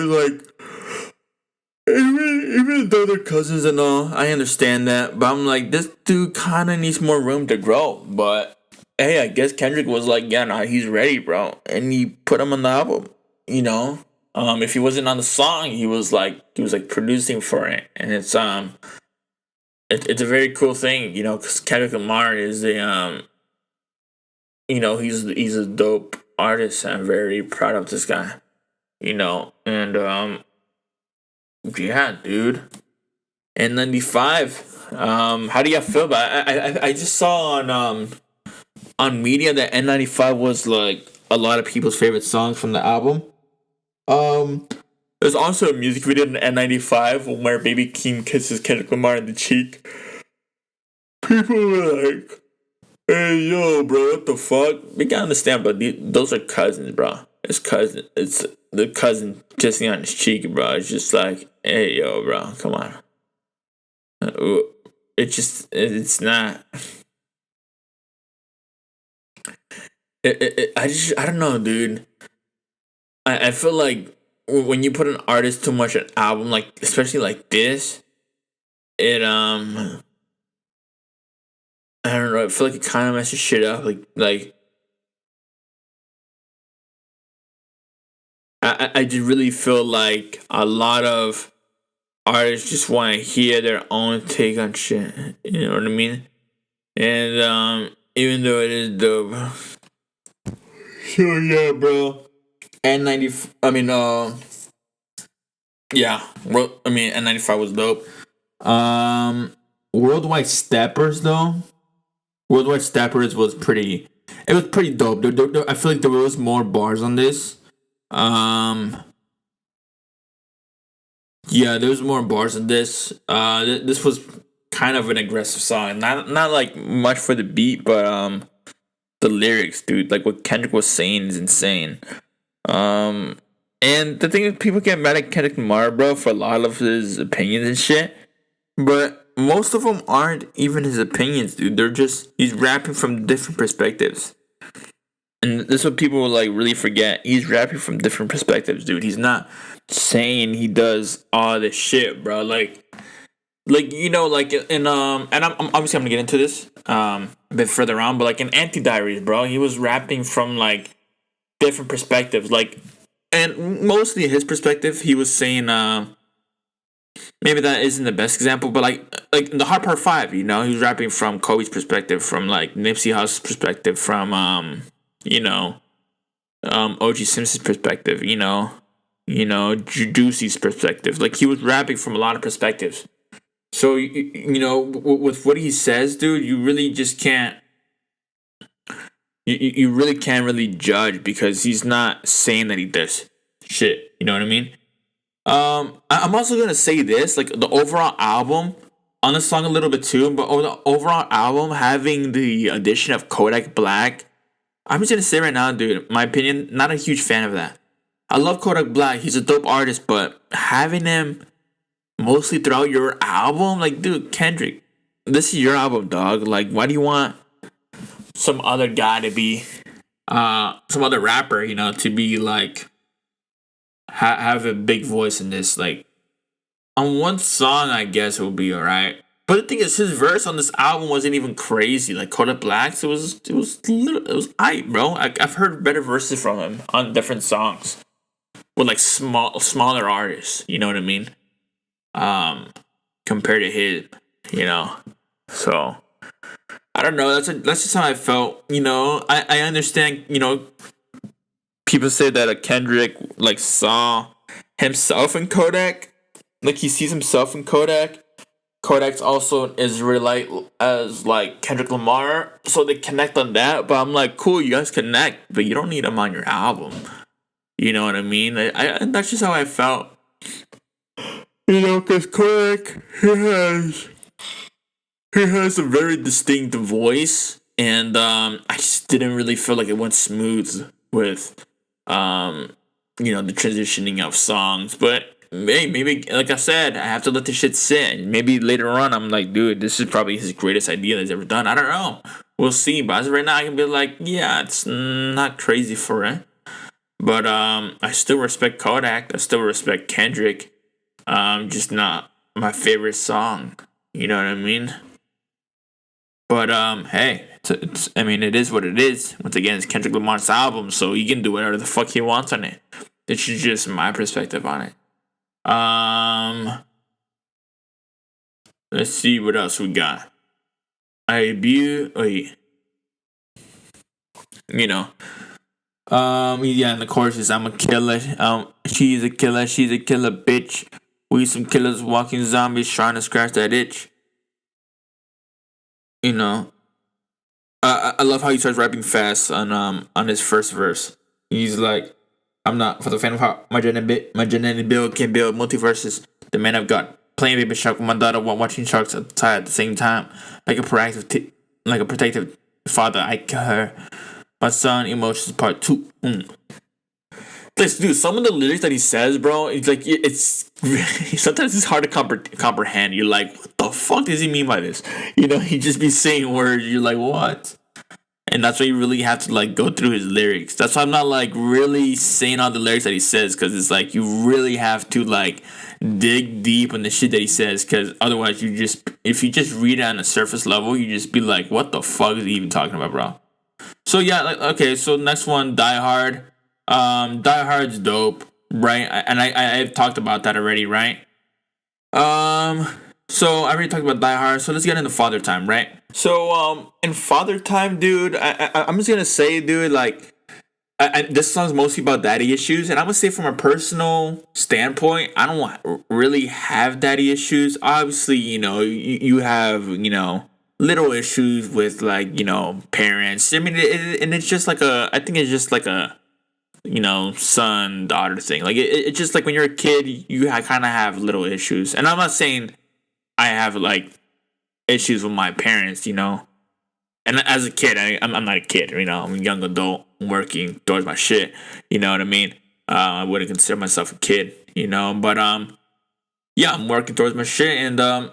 even though they're cousins and all, I understand that. But I'm like, this dude kind of needs more room to grow. But hey, I guess Kendrick was like, yeah, nah, he's ready, bro, and he put him on the album. If he wasn't on the song, he was producing for it, and it's a very cool thing, because Kendrick Lamar is he's a dope artist. I'm very proud of this guy, and yeah, dude, N95. How do you feel about it? I just saw on media that N95 was like a lot of people's favorite songs from the album. Um, there's also a music video in N95 where Baby Keem kisses Kendrick Lamar in the cheek. People were like, "Hey yo, bro, what the fuck?" We gotta understand, but those are cousins, bro. It's cousin. It's the cousin kissing on his cheek, bro. It's just like, hey yo, bro, come on. It's not. I don't know, dude. I feel like when you put an artist too much on an album, like especially like this, it I don't know. I feel like it kind of messes shit up. Like I just really feel like a lot of artists just want to hear their own take on shit. You know what I mean? And even though it is dope, so yeah, bro. N90. I mean, yeah. N95 was dope. Um, Worldwide Steppers though. Worldwide Steppers was pretty. It was pretty dope. I feel like there was more bars on this. Um, yeah, there was more bars on this. This was kind of an aggressive song. Not like much for the beat, but the lyrics, dude. Like what Kendrick was saying is insane. Um, and the thing is, people get mad at Kendrick Lamar, bro, for a lot of his opinions and shit. But most of them aren't even his opinions, dude. They're just he's rapping from different perspectives. And this is what people like really forget. He's rapping from different perspectives, dude. He's not saying he does all this shit, bro. Like you know, like in and I'm obviously I'm gonna get into this a bit further on, but like in Anti Diaries, bro, he was rapping from like different perspectives, like, and mostly his perspective, he was saying maybe that isn't the best example, but like in the Hard Part 5, you know, he was rapping from Kobe's perspective, from like Nipsey Hussle's perspective, from you know, OG Simpson's perspective, Juicy's perspective. Like he was rapping from a lot of perspectives. So you know, with what he says, dude, you really just can't. You really can't really judge because he's not saying that he does shit. You know what I mean? I'm also gonna say this, like the overall album on the song a little bit too, but the overall album having the addition of Kodak Black, I'm just gonna say right now, dude, my opinion, not a huge fan of that. I love Kodak Black, he's a dope artist, but having him mostly throughout your album, like, dude, Kendrick, this is your album, dog. Like, why do you want some other guy to be, some other rapper, to be like, have a big voice in this? Like, on one song, I guess it would be alright. But the thing is, his verse on this album wasn't even crazy. Like Kodak Black's, it was aight, bro. I've heard better verses from him on different songs with like smaller artists. You know what I mean? Compared to his, So I don't know. That's just how I felt. I understand. People say that a Kendrick like saw himself in Kodak. Like he sees himself in Kodak. Kodak's also an Israelite as like Kendrick Lamar, so they connect on that. But I'm like, cool, you guys connect, but you don't need him on your album. You know what I mean? I that's just how I felt. Because Kodak, he has a very distinct voice, and I just didn't really feel like it went smooth with the transitioning of songs. But maybe like I said, I have to let this shit sit. Maybe later on I'm like, dude, this is probably his greatest idea that he's ever done. I don't know. We'll see. But as of right now, I can be like, yeah, it's not crazy for it. But I still respect Kodak. I still respect Kendrick. Just not my favorite song. You know what I mean? But hey, it is what it is. Once again, it's Kendrick Lamar's album, so he can do whatever the fuck he wants on it. This is just my perspective on it. Let's see what else we got. Yeah, and the chorus is I'm a killer. She's a killer, bitch. We some killers, walking zombies, trying to scratch that itch. You know, I love how he starts rapping fast on his first verse. He's like, "I'm not for the fan of how my genetic build can build multiverses. The man I've got playing baby shark with my daughter while watching sharks outside at the same time, like a protective father. I kill her. My son, emotions part two. Like, dude, some of the lyrics that he says, bro, it's like it's sometimes it's hard to comprehend. You're like, what the fuck does he mean by this? He just be saying words. You're like, what? And that's why you really have to like go through his lyrics. That's why I'm not like really saying all the lyrics that he says, because it's like you really have to like dig deep in the shit that he says, because otherwise if you just read it on a surface level, you just be like, what the fuck is he even talking about, bro? So yeah, like, okay, so next one, Die Hard. Die Hard's dope, right? And I've talked about that already, right? So I already talked about Die Hard, so let's get into Father Time, right? So in Father Time, dude, I'm just gonna say, dude, like, this song's mostly about daddy issues, and I'm gonna say from a personal standpoint, I don't really have daddy issues. Obviously, you have, little issues with like, parents. I mean, and it's just like I think it's just like a son daughter thing. Like it's just like when you're a kid, you kind of have little issues, and I'm not saying I have like issues with my parents, and as a kid, I'm not a kid, I'm a young adult working towards my shit, you know what I mean. I wouldn't consider myself a kid, but yeah, I'm working towards my shit, and and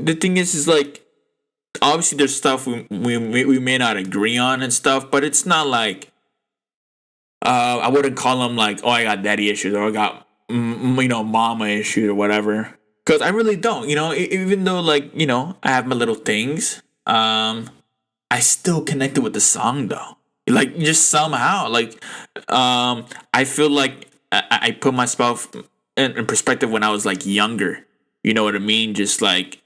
the thing is like, obviously there's stuff we may not agree on and stuff, but it's not like I wouldn't call them like, oh, I got daddy issues, or I got mama issues or whatever, because I really don't. Even though like I have my little things, I still connected with the song though, like just somehow, like I feel like I put myself in perspective when I was like younger, you know what I mean, just like,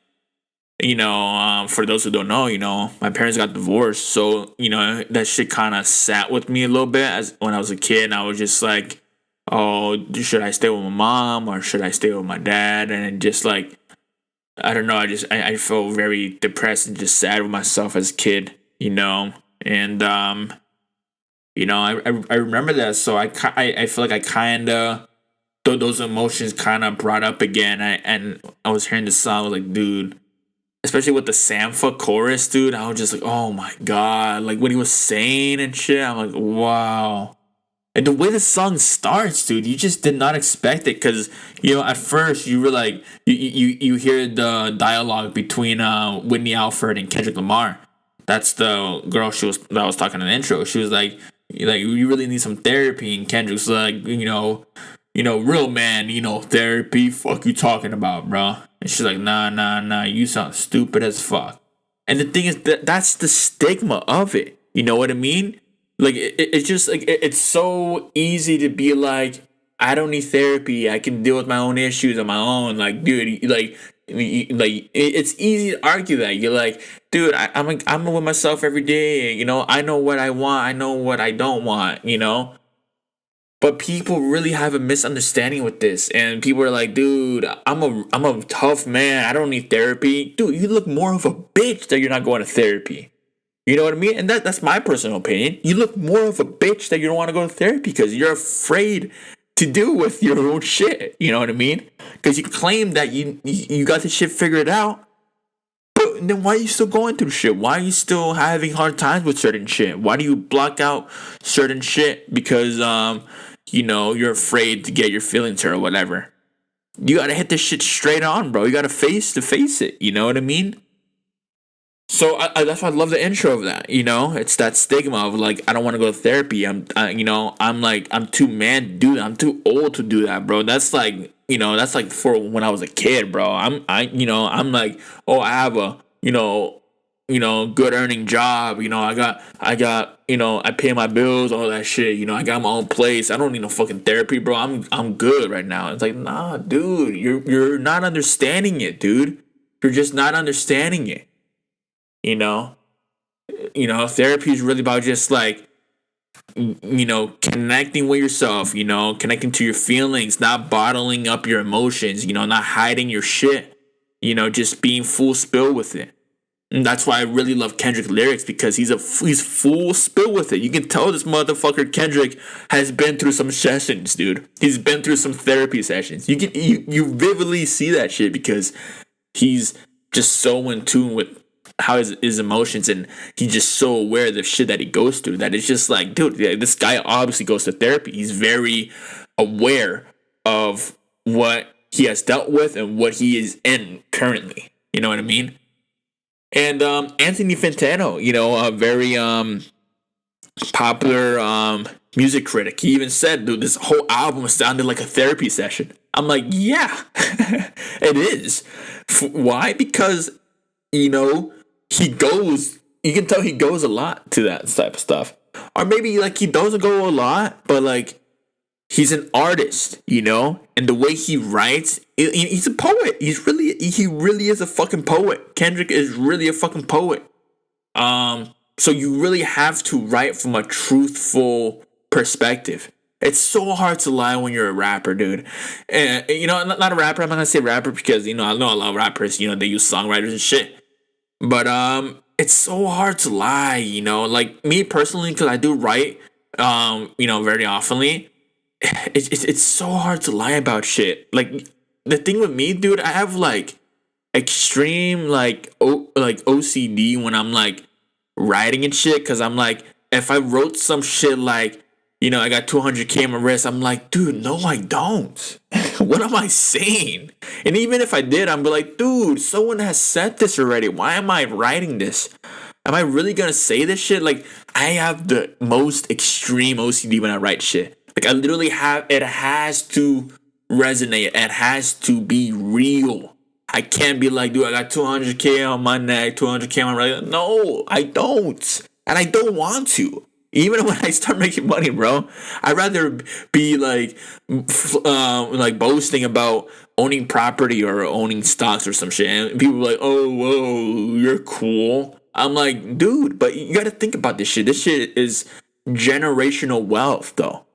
for those who don't know, my parents got divorced. So, that shit kind of sat with me a little bit as when I was a kid. And I was just like, oh, should I stay with my mom or should I stay with my dad? And just like, I don't know. I felt very depressed and just sad with myself as a kid, And, I remember that. So I feel like I kind of, those emotions kind of brought up again. And I was hearing the song, I was like, dude, especially with the Sampha chorus, dude, I was just like, oh my god, like what he was saying and shit, I'm like, wow. And the way the song starts, dude, you just did not expect it, because at first you were like, you hear the dialogue between Whitney Alford and Kendrick Lamar. That's the girl that I was talking in the intro. She was like you really need some therapy, and Kendrick's like, real man, therapy, fuck you talking about, bro? And she's like, nah, you sound stupid as fuck. And the thing is that's the stigma of it. You know what I mean? Like, it's just like, it's so easy to be like, I don't need therapy. I can deal with my own issues on my own. Like, dude, like it's easy to argue that. You're like, dude, I'm with myself every day. I know what I want. I know what I don't want, But people really have a misunderstanding with this, and people are like, "Dude, I'm a tough man. I don't need therapy." Dude, you look more of a bitch that you're not going to therapy. You know what I mean? And that's my personal opinion. You look more of a bitch that you don't want to go to therapy because you're afraid to deal with your own shit. You know what I mean? Because you claim that you got the shit figured out, but then why are you still going through shit? Why are you still having hard times with certain shit? Why do you block out certain shit because you're afraid to get your feelings hurt or whatever? You gotta hit this shit straight on, bro. You gotta face it. You know what I mean? So that's why I love the intro of that. It's that stigma of like, I don't want to go to therapy. I'm like, I'm too man to do that. I'm too old to do that, bro. That's like, that's like for when I was a kid, bro. I'm like, oh, I have a, good earning job. I got, I pay my bills, all that shit. I got my own place. I don't need no fucking therapy, bro. I'm good right now. It's like, nah, dude, you're not understanding it, dude. You're just not understanding it. Therapy is really about just like connecting with yourself, connecting to your feelings, not bottling up your emotions, not hiding your shit, just being full spill with it. And that's why I really love Kendrick lyrics, because he's full spill with it. You can tell this motherfucker Kendrick has been through some sessions, dude. He's been through some therapy sessions. You vividly see that shit because he's just so in tune with how his emotions, and he's just so aware of the shit that he goes through that it's just like, dude, this guy obviously goes to therapy. He's very aware of what he has dealt with and what he is in currently. You know what I mean? And Anthony Fantano, a very popular music critic, he even said, dude, this whole album sounded like a therapy session. I'm like, yeah, it is. Why? Because, he goes, you can tell he goes a lot to that type of stuff. Or maybe, like, he doesn't go a lot, but, like, he's an artist, and the way he writes, he's a poet. He really is a fucking poet. Kendrick is really a fucking poet. So you really have to write from a truthful perspective. It's so hard to lie when you're a rapper, dude. And, not a rapper. I'm not gonna say rapper because, I know a lot of rappers, they use songwriters and shit. But, it's so hard to lie, like me personally, because I do write, very oftenly. It's so hard to lie about shit. Like, the thing with me, dude, I have like extreme like OCD when I'm like writing and shit, because I'm like, if I wrote some shit like, I got 200K on my wrist, I'm like, dude, no, I don't. What am I saying? And even if I did, I'm like, dude, someone has said this already. Why am I writing this? Am I really gonna say this shit? Like, I have the most extreme OCD when I write shit. Like, I literally it has to resonate. It has to be real. I can't be like, dude, I got 200K on my neck, 200K on my right. No, I don't. And I don't want to. Even when I start making money, bro, I'd rather be like boasting about owning property or owning stocks or some shit. And people are like, oh, whoa, you're cool. I'm like, dude, but you got to think about this shit. This shit is generational wealth, though.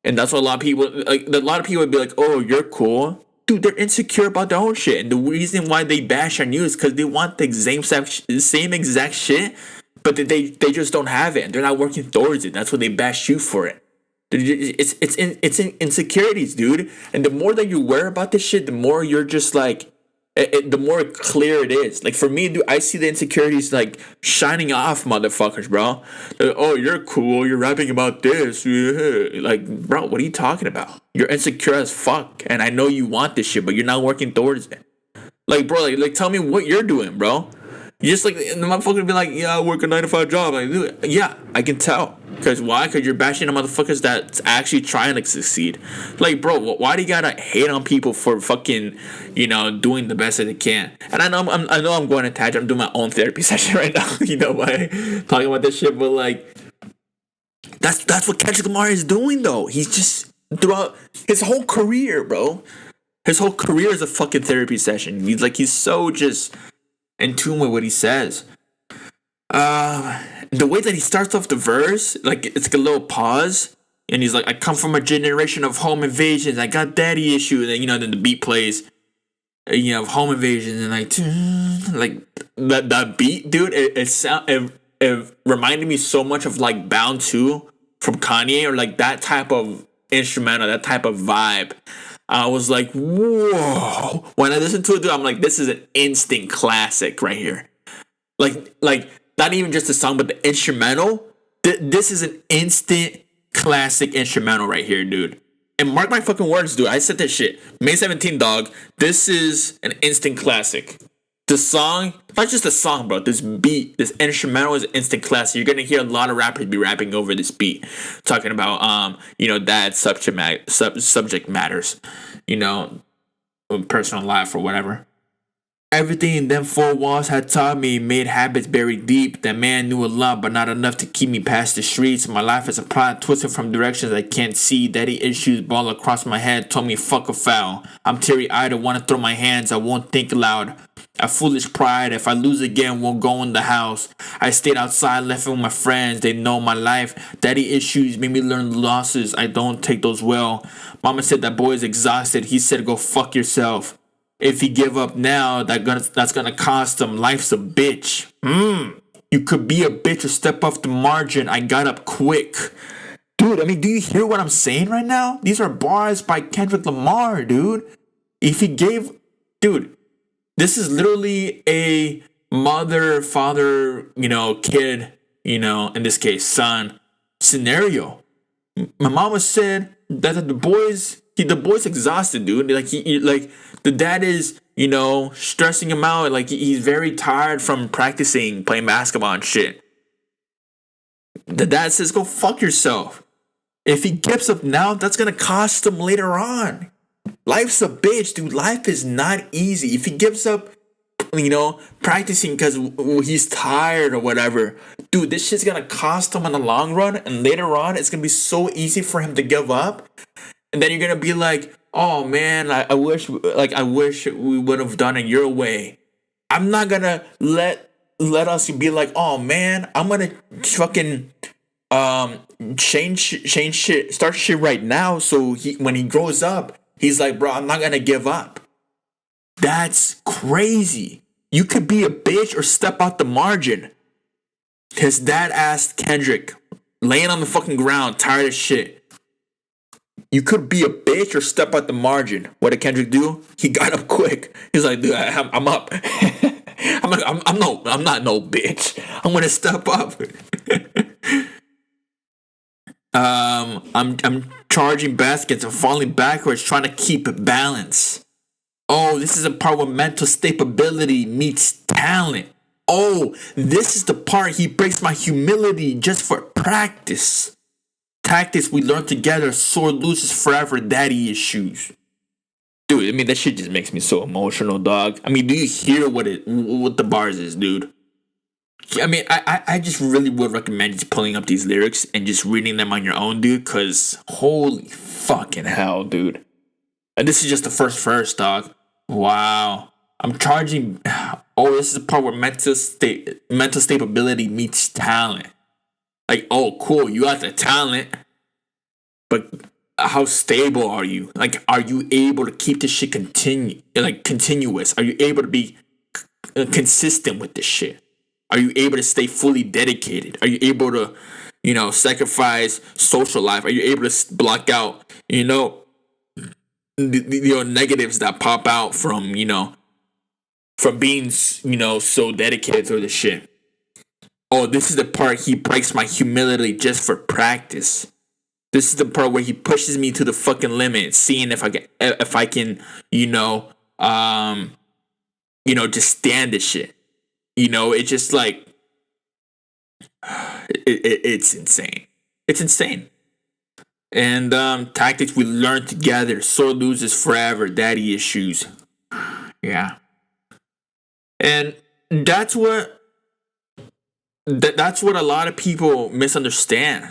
And that's what a lot of people would be like, oh, you're cool. Dude, they're insecure about their own shit. And the reason why they bash on you is because they want the same exact shit, but they just don't have it, and they're not working towards it. That's why they bash you for it. It's insecurities, dude. And the more that you worry about this shit, the more you're just like, the more clear it is. Like, for me, dude, I see the insecurities like shining off motherfuckers, bro. Oh, you're cool. You're rapping about this. Like, bro, what are you talking about? You're insecure as fuck, and I know you want this shit, but you're not working towards it. Like, bro, like tell me what you're doing, bro. You just like, the motherfucker be like, yeah, I work a 9-to-5 job. Like, dude, yeah, I can tell. Because why? Because you're bashing the motherfuckers that's actually trying to succeed. Like, bro, why do you gotta hate on people for fucking, doing the best that they can? And I know I'm going to tangent. I'm doing my own therapy session right now, by talking about this shit. But like, that's what Kendrick Lamar is doing, though. He's just throughout his whole career, bro. His whole career is a fucking therapy session. He's so just in tune with what he says. The way that he starts off the verse, like, it's like a little pause, and he's like, I come from a generation of home invasions, I got daddy issues, and then the beat plays, of home invasions, and like that beat, dude, it reminded me so much of like Bound 2 from Kanye, or like that type of instrumental, that type of vibe. I was like, whoa. When I listened to it, dude, I'm like, this is an instant classic right here. Like not even just the song, but the instrumental. This is an instant classic instrumental right here, dude. And mark my fucking words, dude. I said this shit. May 17th, dog. This is an instant classic. The song, not just the song, bro. This beat, this instrumental is an instant classic. You're gonna hear a lot of rappers be rapping over this beat, talking about that subject matters, personal life or whatever. Everything in them four walls had taught me, made habits buried deep. That man knew a lot, but not enough to keep me past the streets. My life is a plot twisted from directions I can't see. Daddy issues ball across my head, told me fuck a foul. I'm teary-eyed, I wanna throw my hands, I won't think loud. A foolish pride. If I lose again, won't go in the house. I stayed outside, left with my friends. They know my life. Daddy issues made me learn losses. I don't take those well. Mama said that boy is exhausted. He said go fuck yourself. If he give up now, that's gonna cost him. Life's a bitch. You could be a bitch or step off the margin. I got up quick. Dude, I mean, do you hear what I'm saying right now? These are bars by Kendrick Lamar, dude. If he gave... Dude, this is literally a mother, father, kid, in this case, son scenario. My mama said that the boy's exhausted, dude. Like, the dad is, stressing him out. Like, he's very tired from practicing, playing basketball and shit. The dad says, go fuck yourself. If he gives up now, that's going to cost him later on. Life's a bitch, dude. Life is not easy. If he gives up, practicing because he's tired or whatever, dude, this shit's going to cost him in the long run. And later on, it's going to be so easy for him to give up. And then you're going to be like, oh, man, I wish we would have done it your way. I'm not going to let us be like, oh, man, I'm going to fucking... change shit, start shit right now, so when he grows up, he's like, bro, I'm not gonna give up. That's crazy. You could be a bitch or step out the margin. His dad asked Kendrick, laying on the fucking ground, tired of shit. You could be a bitch or step out the margin. What did Kendrick do? He got up quick. He's like, dude, I'm up. I'm not no bitch. I'm gonna step up. I'm charging baskets and falling backwards, trying to keep balance. Oh, this is a part where mental stability meets talent. Oh, this is the part he breaks my humility just for practice. Tactics we learn together, sore loses forever, daddy issues. Dude, I mean, that shit just makes me so emotional, dog. I mean, do you hear what the bars is, dude? I mean, I just really would recommend just pulling up these lyrics and just reading them on your own, dude, because holy fucking hell, dude. And this is just the first verse, dog. Wow. I'm charging... Oh, this is the part where mental stability meets talent. Like, oh, cool, you got the talent, but how stable are you? Like, are you able to keep this shit continuous? Are you able to be consistent with this shit? Are you able to stay fully dedicated? Are you able to, sacrifice social life? Are you able to block out, the negatives that pop out from being, so dedicated to the shit? Oh, this is the part he breaks my humility just for practice. This is the part where he pushes me to the fucking limit, seeing if I can, just stand this shit. It's just like, it's insane. It's insane. And tactics we learn together. Sore loses forever. Daddy issues. Yeah. And that's what a lot of people misunderstand.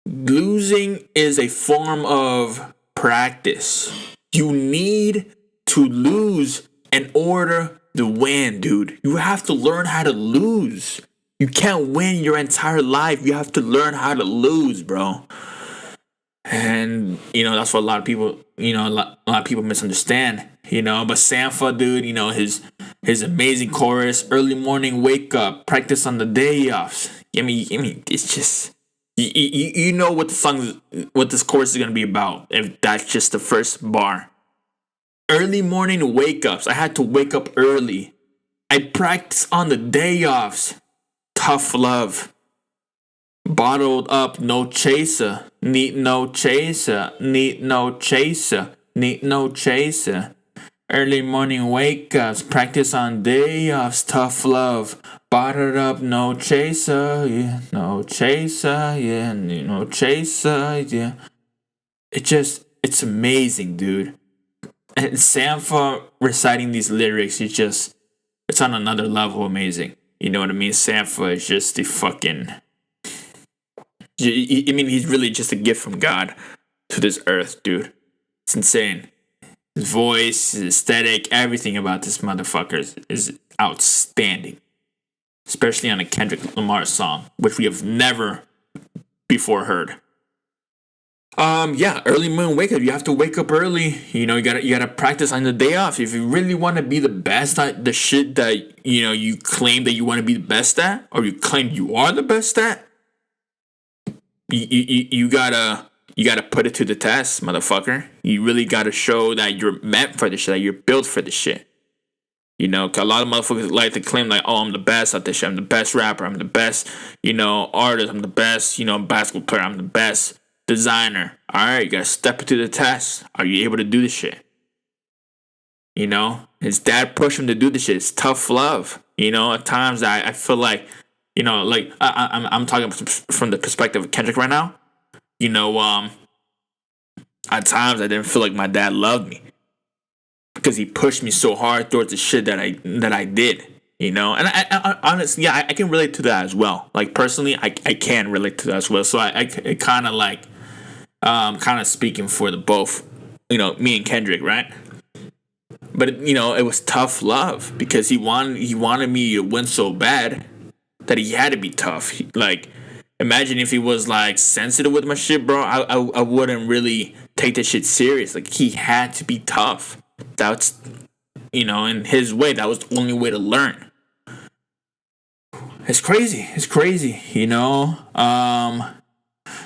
Losing is a form of practice. You need to lose in order to win, dude. You have to learn how to lose. You can't win your entire life. You have to learn how to lose, bro. And that's what a lot of people misunderstand. But Sampha, dude, his amazing chorus, early morning wake up, practice on the day offs. I mean, it's just you know what this chorus is gonna be about. If that's just the first bar. Early morning wake ups. I had to wake up early. I practice on the day offs. Tough love. Bottled up, no chaser. Need no chaser. Need no chaser. Need no chaser. Early morning wake ups. Practice on day offs. Tough love. Bottled up, no chaser. Yeah, no chaser. Yeah, no chaser. Yeah. It's amazing, dude. And Sampha reciting these lyrics, it's on another level amazing. You know what I mean? Sampha is just the fucking... I mean, he's really just a gift from God to this earth, dude. It's insane. His voice, his aesthetic, everything about this motherfucker is outstanding. Especially on a Kendrick Lamar song, which we have never before heard. Yeah, early morning wake up. You have to wake up early. You gotta practice on the day off. If you really want to be the best at the shit that you claim that you want to be the best at, or you claim you are the best at, you gotta put it to the test, motherfucker. You really gotta show that you're meant for this shit, that you're built for this shit. 'Cause a lot of motherfuckers like to claim like, oh, I'm the best at this shit. I'm the best rapper. I'm the best, artist. I'm the best, basketball player. I'm the best designer. All right, you gotta step into the test. Are you able to do this shit? His dad pushed him to do this shit. It's tough love. At times I feel like, like I'm talking from the perspective of Kendrick right now. At times I didn't feel like my dad loved me because he pushed me so hard towards the shit that I did. And I honestly, yeah, I can relate to that as well. Like personally, I can relate to that as well. So I kind of like, kind of speaking for the both, me and Kendrick, right? But it was tough love because he wanted me to win so bad that he had to be tough. Like, imagine if he was like sensitive with my shit, bro. I wouldn't really take this shit serious. Like, he had to be tough. That's in his way, that was the only way to learn. It's crazy.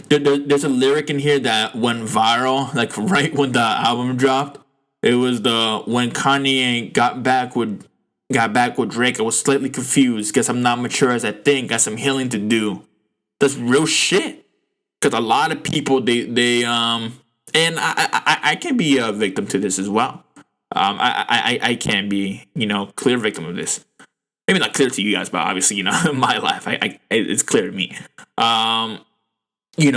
There's a lyric in here that went viral, like right when the album dropped. It was when Kanye got back with Drake. I was slightly confused. Guess I'm not mature as I think. Got some healing to do. That's real shit. Because a lot of people they and I can be a victim to this as well. I can be clear victim of this. Maybe not clear to you guys, but obviously in my life, it's clear to me. You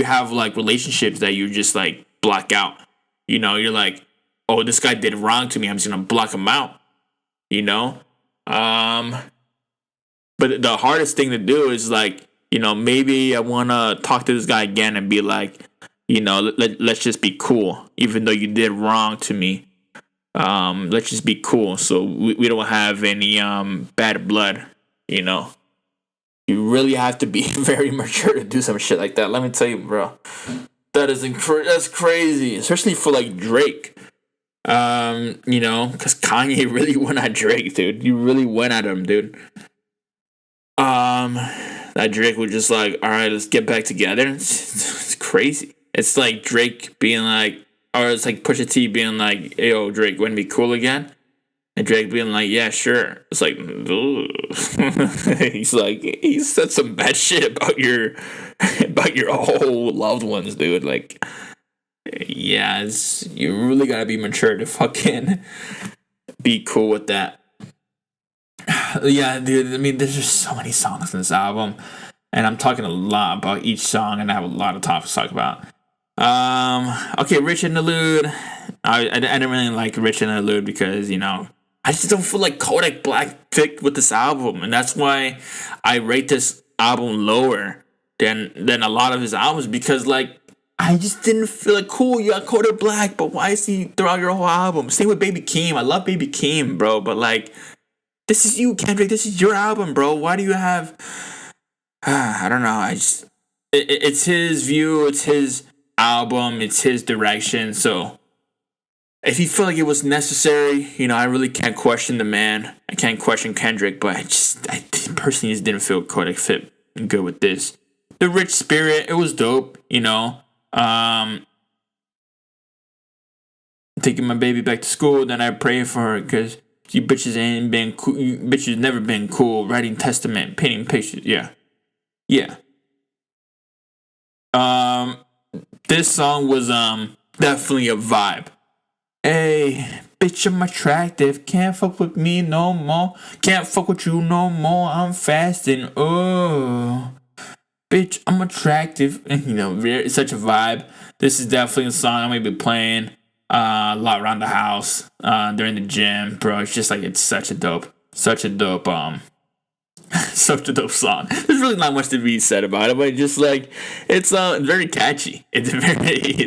have like relationships that you just like block out. You're like, oh, this guy did wrong to me. I'm just gonna block him out. But the hardest thing to do is like, maybe I wanna talk to this guy again and be like, let's just be cool, even though you did wrong to me. Let's just be cool, so we don't have any bad blood. You really have to be very mature to do some shit like that. Let me tell you, bro. That's crazy, especially for like Drake. Because Kanye really went at Drake, dude. You really went at him, dude. That Drake was just like, all right, let's get back together. It's crazy. It's like Drake being like, or it's like Pusha T being like, hey, yo, Drake, wanna be cool again? And Drake being like, yeah, sure. It's like, he's like, he said some bad shit about your whole loved ones, dude. Like, yeah, you really gotta be mature to fucking be cool with that. Yeah, dude. I mean, there's just so many songs in this album, and I'm talking a lot about each song, and I have a lot of topics to talk about. Okay, Rich Interlude. I didn't really like Rich Interlude because I just don't feel like Kodak Black fit with this album, and that's why I rate this album lower than a lot of his albums, because like I just didn't feel like, cool, you got Kodak Black, but why is he throughout your whole album? Same with Baby Keem. I love Baby Keem, bro, but like, this is you, Kendrick. This is your album, bro. Why do you have? I don't know. It's his view. It's his album. It's his direction. So if you feel like it was necessary, I really can't question the man. I can't question Kendrick, but I personally just didn't feel Kodak fit good with this. The Rich Spirit, it was dope. Taking my baby back to school, then I pray for her because you bitches ain't been cool. You bitches never been cool. Writing testament, painting pictures. Yeah. This song was definitely a vibe. Hey, bitch, I'm attractive. Can't fuck with me no more. Can't fuck with you no more. I'm fasting. Oh, bitch, I'm attractive. It's such a vibe. This is definitely a song I'm gonna be playing a lot around the house, during the gym, bro. It's just like, it's such a dope Such a dope song. There's really not much to be said about it, but just like it's very catchy. It's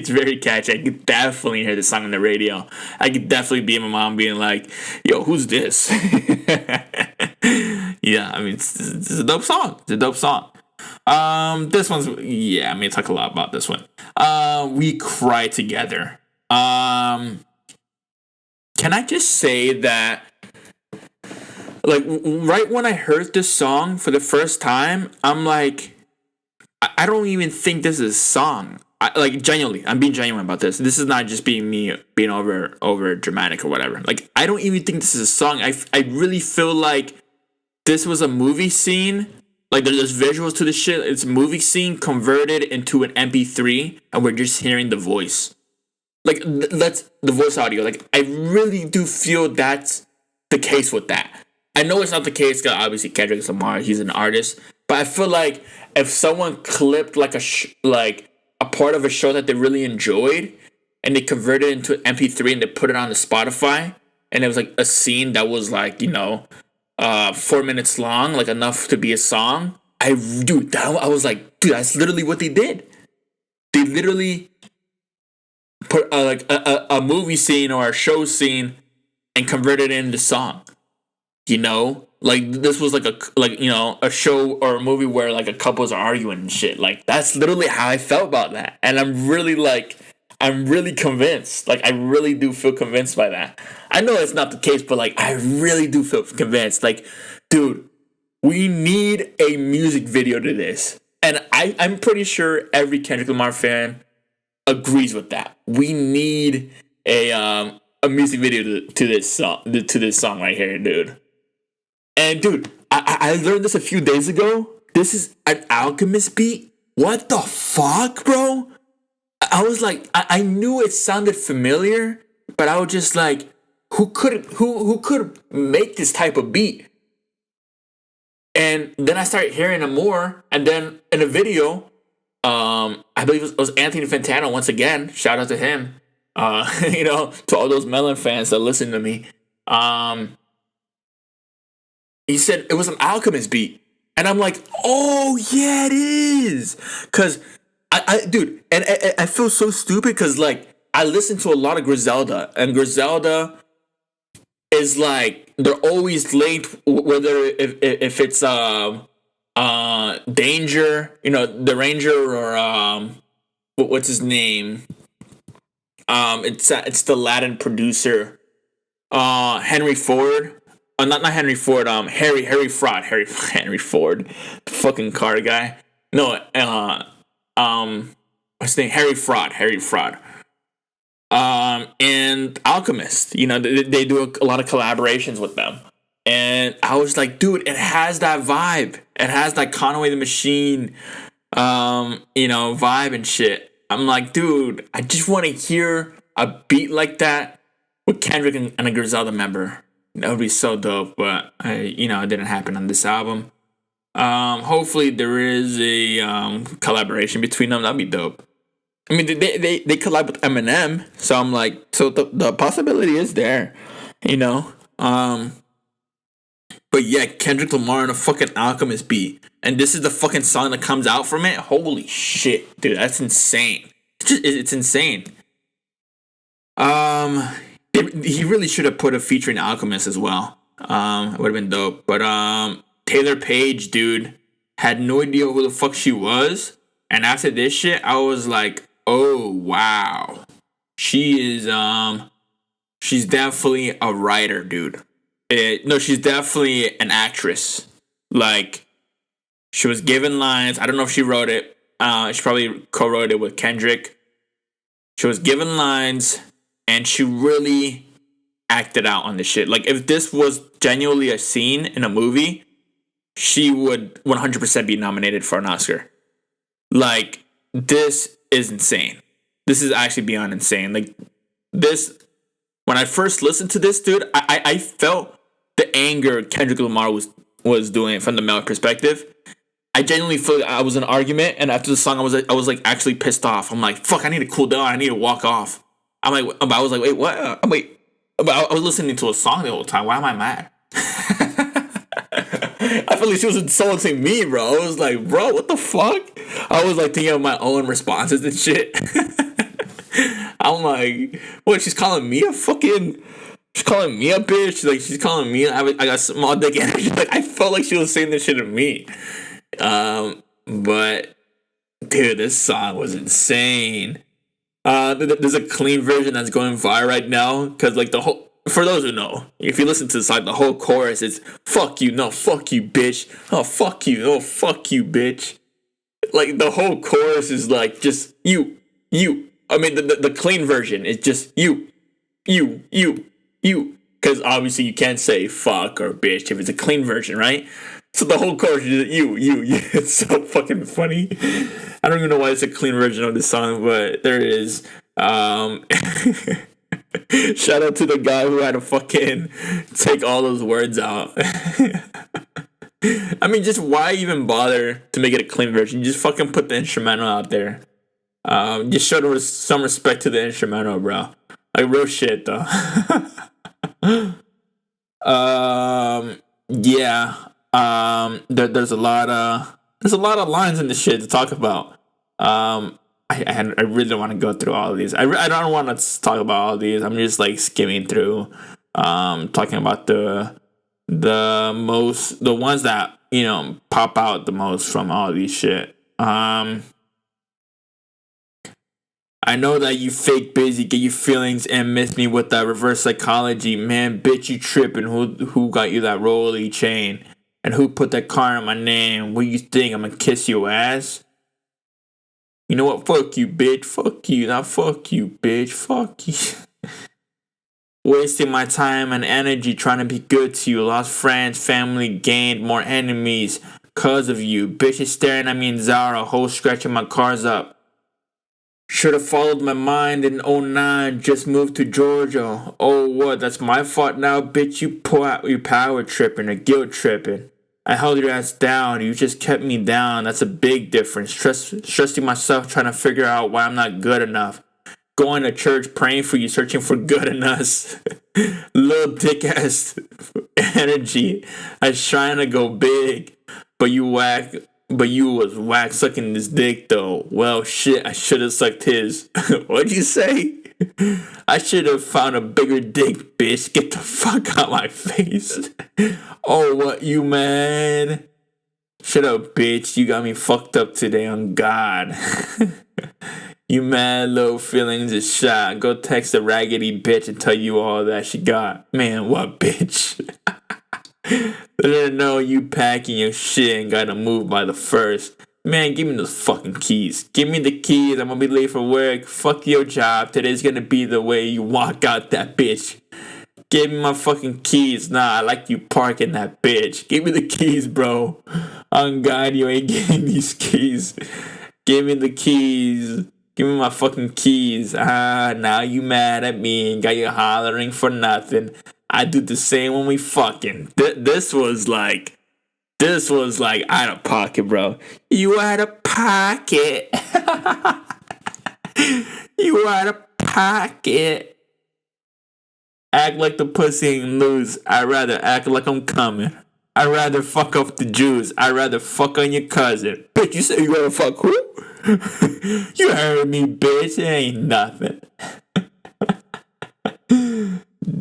very catchy. I could definitely hear the song on the radio. I could definitely be my mom being like, "Yo, who's this?" Yeah, I mean it's a dope song. It's a dope song. This one's yeah. I mean, talk a lot about this one. We Cry Together. Can I just say that? Like, right when I heard this song for the first time, I'm like, I don't even think this is a song. Like, genuinely, I'm being genuine about this. This is not just being me being over dramatic or whatever. Like, I don't even think this is a song. I really feel like this was a movie scene. Like, there's visuals to this shit. It's a movie scene converted into an MP3, and we're just hearing the voice. Like, that's the voice audio. Like, I really do feel that's the case with that. I know it's not the case because obviously Kendrick's Lamar, he's an artist, but I feel like if someone clipped like a part of a show that they really enjoyed and they converted it into an MP3 and they put it on the Spotify and it was like a scene that was like 4 minutes long, like enough to be a song. I was like, dude, that's literally what they did. They literally put a movie scene or a show scene and converted it into song. Like this was like a show or a movie where like a couples are arguing and shit. Like that's literally how I felt about that. And I'm really convinced. Like I really do feel convinced by that. I know it's not the case, but like I really do feel convinced. Like, dude, we need a music video to this. And I'm pretty sure every Kendrick Lamar fan agrees with that. We need a music video to this song right here, dude. And dude, I learned this a few days ago. This is an Alchemist beat. What the fuck, bro? I was like, I knew it sounded familiar, but I was just like, who could make this type of beat? And then I started hearing it more, and then in a video, I believe it was Anthony Fantano once again. Shout out to him. To all those Melon fans that listen to me. He said it was an Alchemist beat. And I'm like, oh, yeah, it is. Because, dude, and I feel so stupid because, like, I listen to a lot of Griselda. And Griselda is, like, they're always linked, whether if it's Danger, the Ranger, or what's his name? It's the Latin producer, Henry Ford. Not Henry Ford. Harry Fraud. Henry Ford, the fucking car guy. No, what's his name? Harry Fraud. And Alchemist. They do a lot of collaborations with them. And I was like, dude, it has that vibe. It has that Conway the Machine, vibe and shit. I'm like, dude, I just want to hear a beat like that with Kendrick and a Griselda member. That would be so dope, but it didn't happen on this album. Hopefully there is a collaboration between them. That'd be dope. I mean, they collab with Eminem, so I'm like, so the possibility is there, But yeah, Kendrick Lamar and a fucking Alchemist beat, and this is the fucking song that comes out from it. Holy shit, dude, that's insane. It's insane. He really should have put a featuring Alchemist as well. It would have been dope. But Taylor Page, dude, had no idea who the fuck she was. And after this shit, I was like, oh wow. She's definitely a writer, dude. She's definitely an actress. Like, she was given lines. I don't know if she wrote it. She probably co-wrote it with Kendrick. She was given lines, and she really acted out on this shit. Like, if this was genuinely a scene in a movie, she would 100% be nominated for an Oscar. Like, this is insane. This is actually beyond insane. Like, this, when I first listened to this, dude, I felt the anger Kendrick Lamar was doing from the male perspective. I genuinely feel like I was in an argument, and after the song, I was like actually pissed off. I'm like, fuck, I need to cool down. I need to walk off. I was like, wait, what? But I was listening to a song the whole time. Why am I mad? I felt like she was insulting me, bro. I was like, bro, what the fuck? I was like thinking of my own responses and shit. I'm like, what? She's calling me a fucking. She's calling me a bitch. Like she's calling me. I got small dick energy. Like I felt like she was saying this shit to me. But dude, this song was insane. There's a clean version that's going viral right now because like the whole. For those who know, if you listen to the song, the whole chorus is "fuck you, no, fuck you, bitch, oh fuck you, oh fuck you, bitch." Like the whole chorus is like just you. I mean, the clean version is just you. Because obviously you can't say fuck or bitch if it's a clean version, right? So the whole chorus is you. It's so fucking funny. I don't even know why it's a clean version of this song, but there it is. Shout out to the guy who had to fucking take all those words out. I mean, just why even bother to make it a clean version? You just fucking put the instrumental out there. Just show some respect to the instrumental, bro. Like real shit, though. Yeah. There's a lot of lines in this shit to talk about. I really don't want to go through all of these. I don't want to talk about all of these. I'm just like skimming through, talking about the ones that pop out the most from all of these shit. I know that you fake busy, get your feelings and miss me with that reverse psychology. Man, bitch, you tripping. Who got you that rolly chain? And who put that car in my name? What you think? I'm gonna kiss your ass? You know what? Fuck you, bitch. Fuck you. Now fuck you, bitch. Fuck you. Wasting my time and energy trying to be good to you. Lost friends, family, gained more enemies cause of you. Bitches staring at me in Zara, hoes scratching my cars up. Should have followed my mind in '09, just moved to Georgia. Oh, what? That's my fault now, bitch. You power tripping or guilt tripping. I held your ass down. You just kept me down. That's a big difference. Stressing myself, trying to figure out why I'm not good enough. Going to church, praying for you, searching for good in us. Little dick ass energy. I was trying to go big, but you was whack sucking this dick though. Well, shit, I should have sucked his. What'd you say? I should have found a bigger dick, bitch. Get the fuck out my face. Oh, what, you mad? Shut up, bitch. You got me fucked up today on God. You mad, little feelings is shot. Go text a raggedy bitch and tell you all that she got. Man, what, bitch? Let her know you packing your shit and gotta move by the first. Man, give me those fucking keys. Give me the keys. I'm gonna be late for work. Fuck your job. Today's gonna be the way you walk out that bitch. Give me my fucking keys. Nah, I like you parking that bitch. Give me the keys, bro. On God, you ain't getting these keys. Give me the keys. Give me my fucking keys. Now you mad at me and got you hollering for nothing. I do the same when we fucking. This was like out of pocket, bro. You out of pocket. You out of pocket. Act like the pussy ain't loose. I'd rather act like I'm coming. I'd rather fuck up the Jews. I'd rather fuck on your cousin. Bitch, you say you wanna fuck who? You heard me, bitch. It ain't nothing.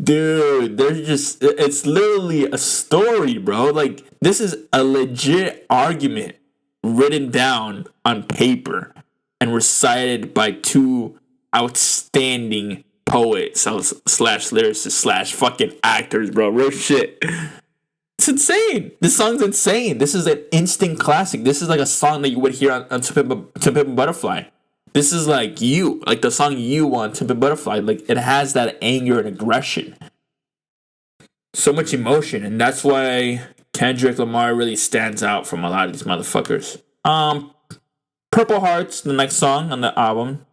Dude, it's literally a story, bro. Like, this is a legit argument written down on paper and recited by two outstanding poets slash lyricists slash fucking actors, bro. Real shit. It's insane. This song's insane. This is an instant classic. This is like a song that you would hear on To Pimp a Butterfly. This is like You, like the song You on To Pimp a Butterfly. Like, it has that anger and aggression. So much emotion, and that's why Kendrick Lamar really stands out from a lot of these motherfuckers. Purple Heart's the next song on the album.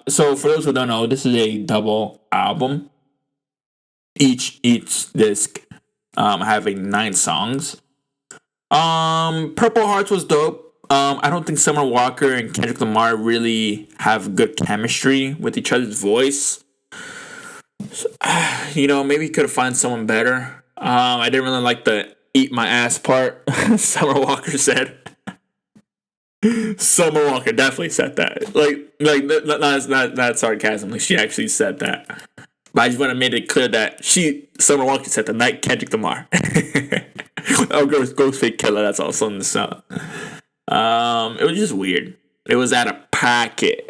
So for those who don't know, this is a double album. Each disc having 9 songs. Purple Hearts was dope. I don't think Summer Walker and Kendrick Lamar really have good chemistry with each other's voice. So, maybe he could have found someone better. I didn't really like the eat my ass part, Summer Walker said. Summer Walker definitely said that. Not sarcasm. Like, she actually said that. But I just want to make it clear that Summer Walker said the night Kendrick Lamar. Oh, Ghostface Killer. That's also in the song. It was just weird. It was out of pocket.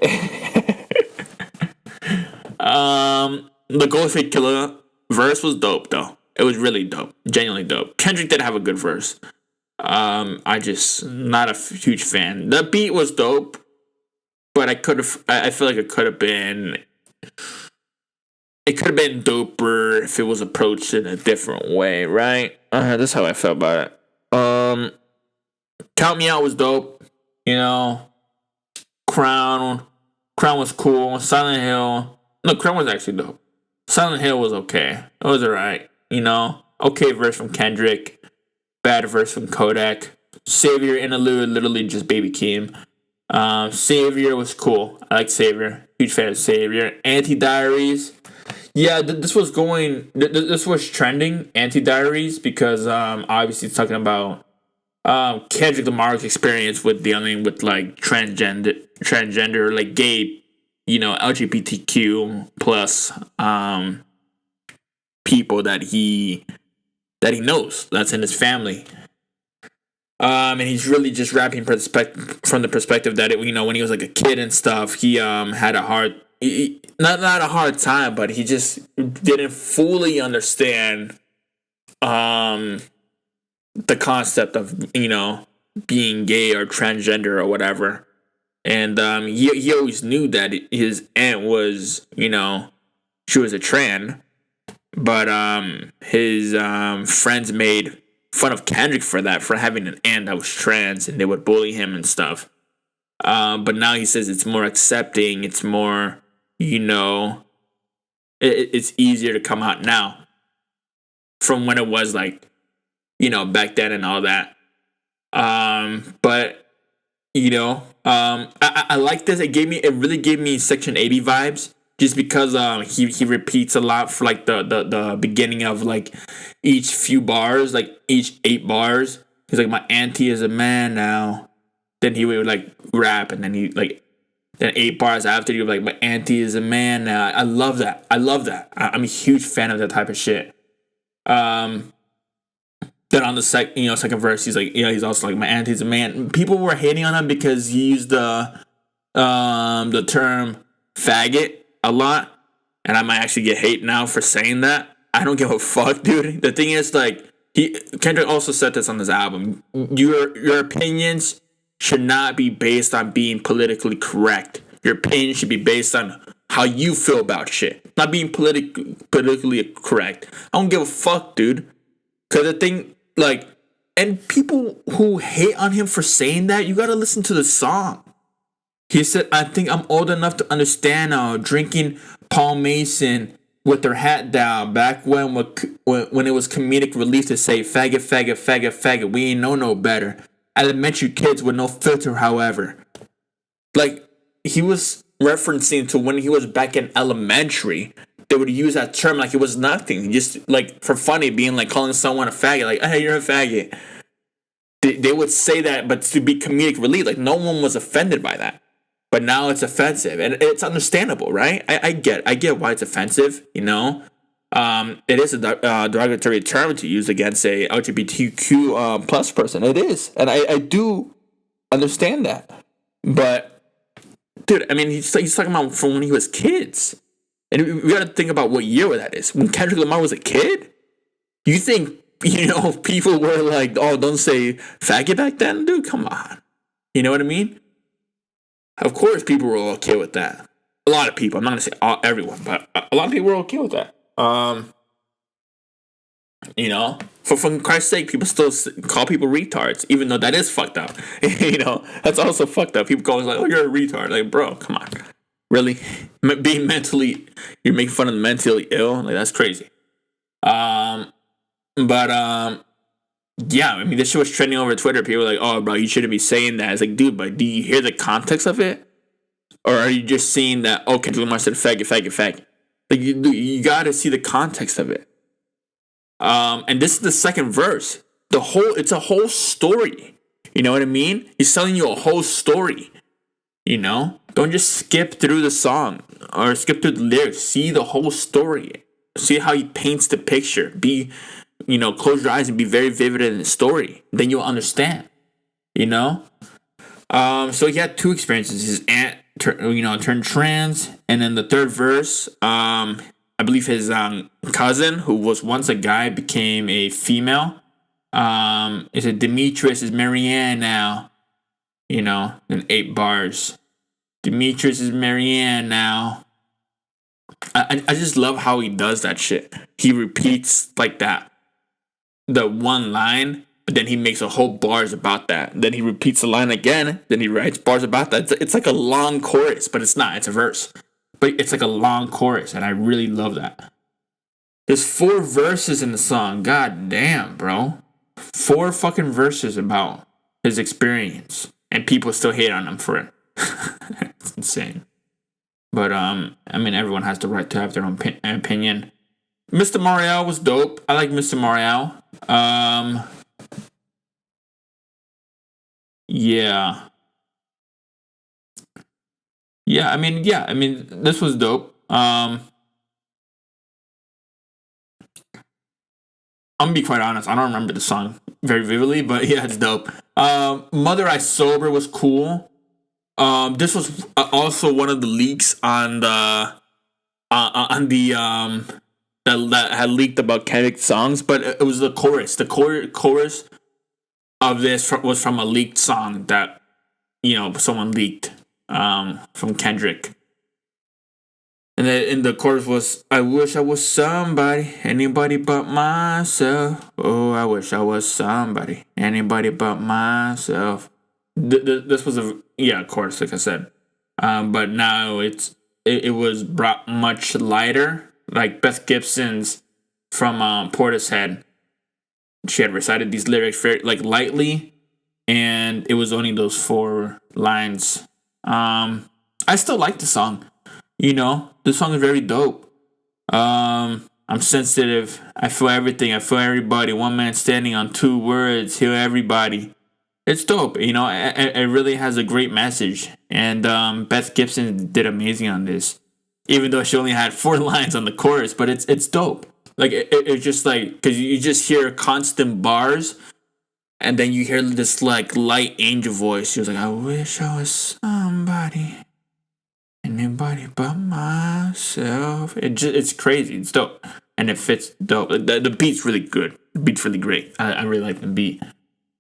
The Ghostface Killer verse was dope though. It was really dope, genuinely dope. Kendrick did have a good verse. I just not a huge fan. The beat was dope, but I feel like it could have been doper if it was approached in a different way, right? That's how I felt about it. Count Me Out was dope, you know. Crown was cool. Silent Hill, no, Crown was actually dope. Silent Hill was okay. It was alright, you know. Okay verse from Kendrick, bad verse from Kodak. Savior interlude, literally just Baby Keem. Savior was cool. I like Savior. Huge fan of Savior. Anti-Diaries. Yeah, this was trending, Anti-Diaries, because obviously it's talking about Kendrick Lamar's experience with dealing with like transgender, like gay, you know, LGBTQ plus people that he knows, that's in his family. And he's really just rapping from the perspective that you know, when he was like a kid and stuff, he had a hard, not a hard time, but he just didn't fully understand the concept of, you know, being gay or transgender or whatever. And he always knew that his aunt was, you know, she was a trans, but his friends made fun of Kendrick for having an aunt that was trans, and they would bully him and stuff. But now he says it's more accepting, it's more, you know, it's easier to come out now from when it was like, you know, back then and all that. But you know, I like this. It really gave me Section 80 vibes, just because he repeats a lot for like the beginning of like each few bars, like each 8 bars. He's like, my auntie is a man now. Then he would like rap, and then then 8 bars after, you're like, my auntie is a man now. I love that. I'm a huge fan of that type of shit. Then on the second verse, he's like, yeah, he's also like, my auntie's a man. People were hating on him because he used the term faggot a lot, and I might actually get hate now for saying that. I don't give a fuck, dude. The thing is, like, Kendrick also said this on his album. Your opinions should not be based on being politically correct. Your opinion should be based on how you feel about shit, not being politically correct. I don't give a fuck, dude. Cause the thing, like, and people who hate on him for saying that, you gotta listen to the song. He said, I think I'm old enough to understand now, drinking Paul Mason with their hat down, back when it was comedic relief to say, faggot, faggot, faggot, faggot, we ain't know no better. Elementary kids with no filter, however. Like, he was referencing to when he was back in elementary. They would use that term like it was nothing, just like for funny, being like calling someone a faggot, like, hey, you're a faggot. They would say that, but to be comedic relief, like no one was offended by that. But now it's offensive, and it's understandable, right? I get why it's offensive, you know. It is a derogatory term to use against a LGBTQ plus person. It is, and I do understand that. But dude, I mean, he's talking about from when he was kids. And we got to think about what year that is. When Kendrick Lamar was a kid, you think, you know, people were like, oh, don't say faggot back then? Dude, come on. You know what I mean? Of course, people were okay with that. A lot of people. I'm not going to say everyone, but a lot of people were okay with that. You know, for Christ's sake, people still call people retards, even though that is fucked up. You know, that's also fucked up. People going like, oh, you're a retard. Like, bro, come on. Really? Being mentally, you're making fun of the mentally ill? Like, that's crazy. Yeah, I mean, this shit was trending over Twitter. People were like, oh, bro, you shouldn't be saying that. It's like, dude, but do you hear the context of it? Or are you just seeing that, oh, Kendrick Lamar said faggot, faggot, faggot? Like, you gotta see the context of it. And this is the second verse. it's a whole story. You know what I mean? He's telling you a whole story. You know? Don't just skip through the song or skip through the lyrics. See the whole story. See how he paints the picture. Close your eyes and be very vivid in the story. Then you'll understand. You know? So he had two experiences. His aunt, turned trans, and then the third verse, I believe his cousin, who was once a guy, became a female. Is it Demetrius is Marianne now? In 8 bars. Demetrius is Marianne now. I just love how he does that shit. He repeats like that, the one line, but then he makes a whole bars about that. Then he repeats the line again. Then he writes bars about that. It's like a long chorus, but it's not. It's a verse, but it's like a long chorus, and I really love that. There's 4 verses in the song. God damn, bro. 4 fucking verses about his experience, and people still hate on him for it. It's insane. But everyone has the right to have their own opinion. Mr. Mariel was dope. I like Mr. Mariel. Yeah. This was dope. I'm gonna be quite honest. I don't remember the song very vividly, but yeah, it's dope. Mother I Sober was cool. This was also one of the leaks on the that had leaked about Kendrick's songs, but it was the chorus. The chorus of this was from a leaked song that someone leaked from Kendrick. And then in the chorus was, I wish I was somebody, anybody but myself. Oh, I wish I was somebody, anybody but myself. This was a chorus, like I said. But now it was brought much lighter. Like Beth Gibson's from Portishead. She had recited these lyrics very lightly, and it was only those 4 lines. I still like the song. The song is very dope. I'm sensitive. I feel everything. I feel everybody. One man standing on 2 words. Heal everybody. It's dope. It really has a great message. And Beth Gibson did amazing on this. Even though she only had 4 lines on the chorus. But it's dope. It's just because you just hear constant bars. And then you hear this light angel voice. She was like, I wish I was somebody. Anybody but myself. It's crazy. It's dope. And it fits dope. The beat's really good. The beat's really great. I really like the beat.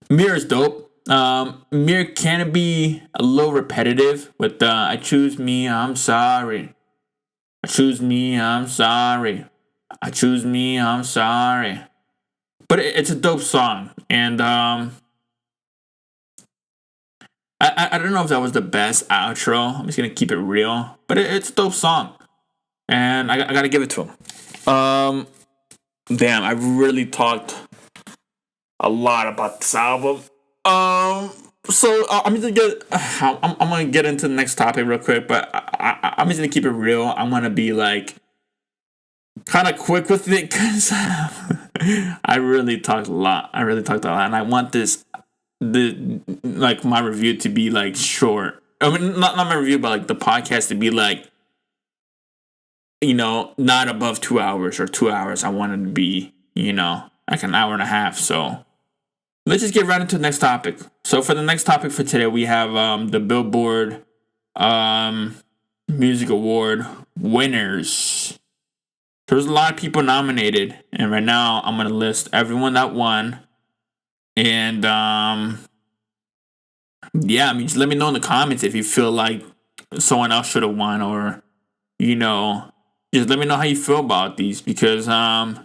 Mirror's dope. Mirror can be a little repetitive with I choose me, I'm sorry. I choose me, I'm sorry. I choose me, I'm sorry. But it's a dope song. And I don't know if that was the best outro. I'm just gonna keep it real, but it's a dope song, and I gotta give it to him. Damn, I really talked a lot about this album. So I'm gonna get into the next topic real quick, but I'm just gonna keep it real. I'm gonna be kind of quick with it because I really talked a lot. And I want my review to be short. I mean, not my review, but the podcast to be not above 2 hours or 2 hours. I want it to be an hour and a half. So let's just get right into the next topic. So for the next topic for today, we have the Billboard Music Award winners. There's a lot of people nominated, and right now I'm gonna list everyone that won. And just let me know in the comments if you feel like someone else should have won, or just let me know how you feel about these, because I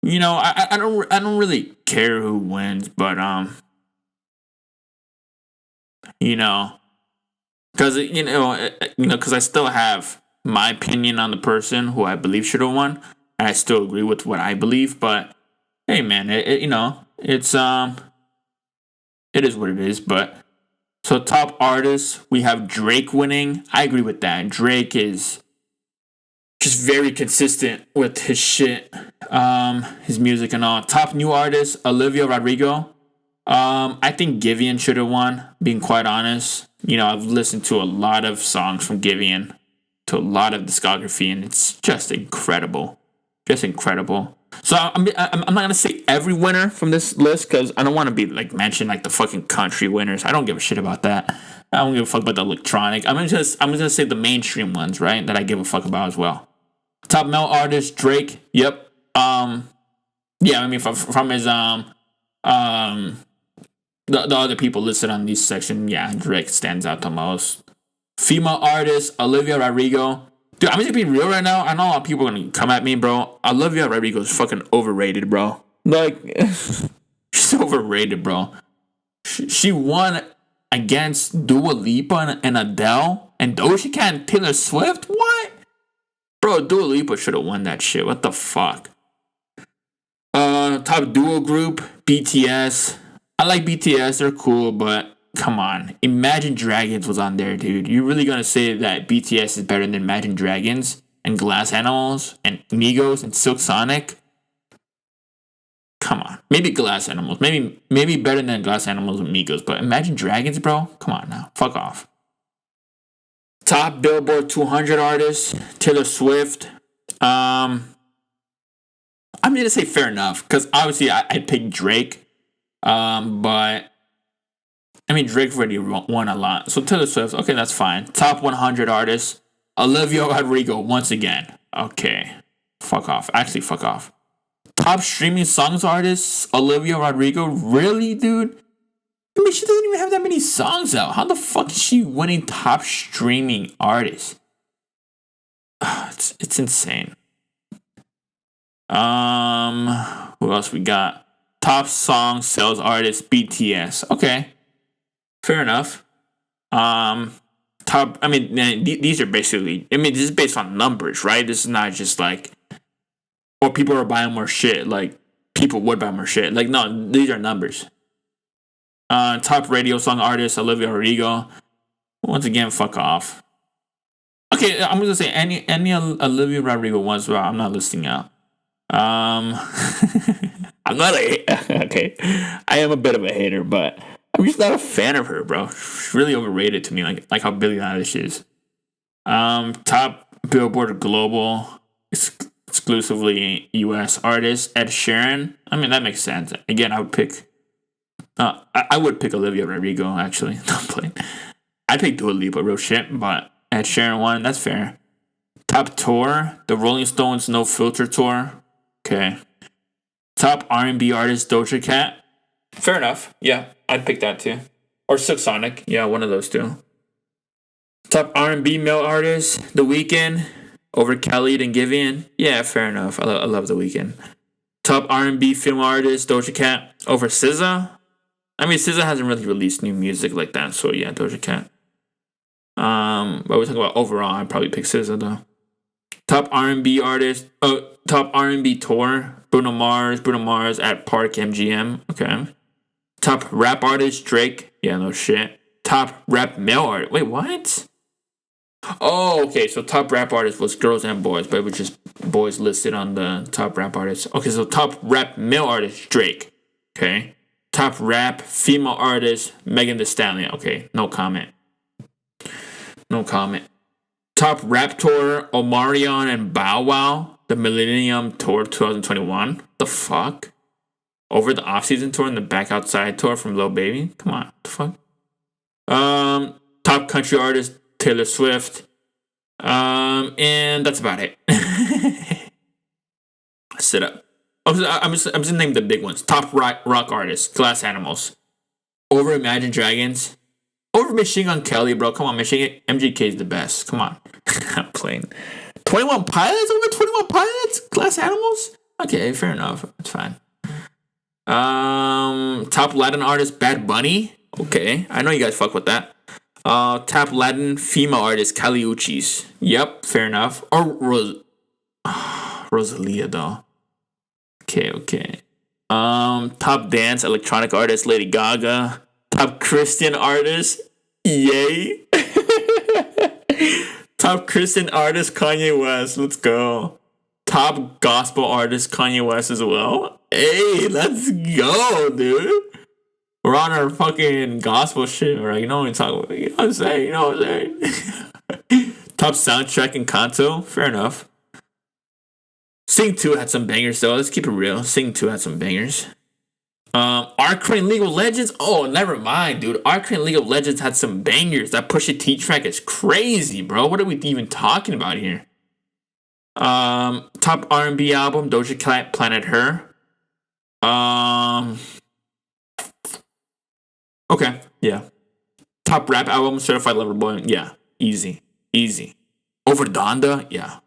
don't really care who wins, but because I still have my opinion on the person who I believe should have won, and I still agree with what I believe. But hey, man, it's it is what it is. But so top artists, we have Drake winning. I agree with that. Drake is just very consistent with his shit, his music and all. Top new artist, Olivia Rodrigo. I think Giveon should have won, being quite honest. You know, I've listened to a lot of songs from Giveon, to a lot of discography, and it's just incredible. Just incredible. So I'm not going to say every winner from this list, because I don't want to be, like, mention, like, the fucking country winners. I don't give a shit about that. I don't give a fuck about the electronic. I'm just gonna say the mainstream ones, right? That I give a fuck about as well. Top male artist, Drake. Yep. Yeah, I mean, from his, the other people listed on this section, yeah, Drake stands out the most. Female artist, Olivia Rodrigo. Dude, I'm just being real right now. I know a lot of people are gonna come at me, bro. Olivia Rodrigo is fucking overrated, bro. Like, she's overrated, bro. She won against Dua Lipa and Adele and Doja Cat and Taylor Swift? What? Bro, Dua Lipa should have won that shit. What the fuck? Top duo group, BTS. I like BTS. They're cool, but come on. Imagine Dragons was on there, dude. You really gonna say that BTS is better than Imagine Dragons and Glass Animals and Migos and Silk Sonic? Come on. Maybe Glass Animals. Maybe better than Glass Animals and Migos, but Imagine Dragons, bro? Come on now. Fuck off. Top Billboard 200 artists, Taylor Swift. I'm gonna say fair enough, because obviously I'd pick Drake. But I mean, Drake already won a lot. So Taylor Swift, okay, that's fine. Top 100 artists, Olivia Rodrigo, once again. Okay. Fuck off. Actually, fuck off. Top streaming songs artists, Olivia Rodrigo. Really, dude? I mean, she doesn't even have that many songs out. How the fuck is she winning top streaming artist? It's insane. Who else we got? Top song sales artist, BTS. Okay. Fair enough. Top, I mean, these are basically, I mean, this is based on numbers, right? This is not just like, or people are buying more shit, like, people would buy more shit. Like, no, these are numbers. Top radio song artist, Olivia Rodrigo. Once again, fuck off. Okay, I'm gonna say any Olivia Rodrigo ones, but I'm not listing out. I'm not okay. I am a bit of a hater, but I'm just not a fan of her, bro. She's really overrated to me, like how Billie Eilish is. Top Billboard Global, exclusively U.S. artist, Ed Sheeran. I mean, that makes sense. Again, I would pick Olivia Rodrigo, actually. Not playing. I'd pick Dua Lipa, real shit, but Ed Sheeran won. That's fair. Top tour, the Rolling Stones No Filter tour. Okay. Top R&B artist, Doja Cat. Fair enough. Yeah, I'd pick that too. Or Silk Sonic. Yeah, one of those two. Top R&B male artist, The Weeknd. Over Khalid and Giveon. Yeah, fair enough. I love The Weeknd. Top R&B film artist, Doja Cat. Over SZA. I mean, SZA hasn't really released new music like that, so yeah, Doja Cat. But we're talking about overall, I'd probably pick SZA though. Top R&B artist, top R&B tour, Bruno Mars at Park MGM. Okay. Top rap artist, Drake. Yeah, no shit. Top rap male artist. Wait, what? Oh, okay. So top rap artist was girls and boys, but it was just boys listed on the top rap artists. Okay, so top rap male artist, Drake. Okay. Top rap female artist, Megan Thee Stallion. Okay, no comment. No comment. Top rap tour, Omarion and Bow Wow. The Millennium Tour 2021. The fuck? Over the off-season tour and the Back Outside tour from Lil Baby? Come on, the fuck? Top country artist, Taylor Swift. And that's about it. Sit up. I'm just gonna name the big ones. Top rock artists, Glass Animals. Over Imagine Dragons. Over Machine Gun Kelly, bro. Come on, MGK is the best. Come on. I'm playing. 21 Pilots? Over 21 Pilots? Glass Animals? Okay, fair enough. It's fine. Top Latin artist, Bad Bunny. Okay, I know you guys fuck with that. Top Latin female artist, Kali Uchis. Yep, fair enough. Or Rosalia, though. Okay. Top dance electronic artist, Lady Gaga. Top Christian artist, Yay. Top Christian artist Kanye West. Let's go. Top gospel artist Kanye West as well. Hey, let's go, dude. We're on our fucking gospel shit, right? You know what I'm talking about. You know what I'm saying? You know what I'm saying? Top soundtrack and Kanto. Fair enough. Sing 2 had some bangers, though. Let's keep it real. Sing 2 had some bangers. Arcane League of Legends. Oh, never mind, dude. Arcane League of Legends had some bangers. That Pusha T track is crazy, bro. What are we even talking about here? Top R&B album, Doja Cat, Planet Her. Okay, yeah. Top rap album, Certified Lover Boy. Yeah, easy. Over Donda? Yeah.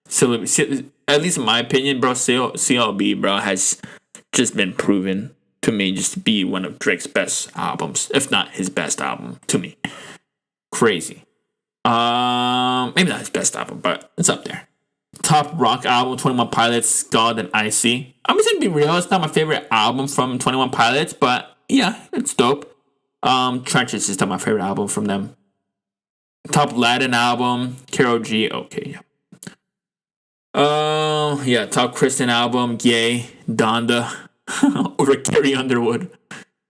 So, at least in my opinion, bro, CLB, bro, has just been proven to me just to be one of Drake's best albums, if not his best album, to me. Crazy. Maybe not his best album, but it's up there. Top rock album, 21 Pilots, God and Icy. I'm just gonna be real, it's not my favorite album from 21 Pilots, but yeah, it's dope. Trenches is still my favorite album from them. Top Latin album, Karol G. Okay, yeah. Top Christian album, Yay, Donda, over Carrie Underwood.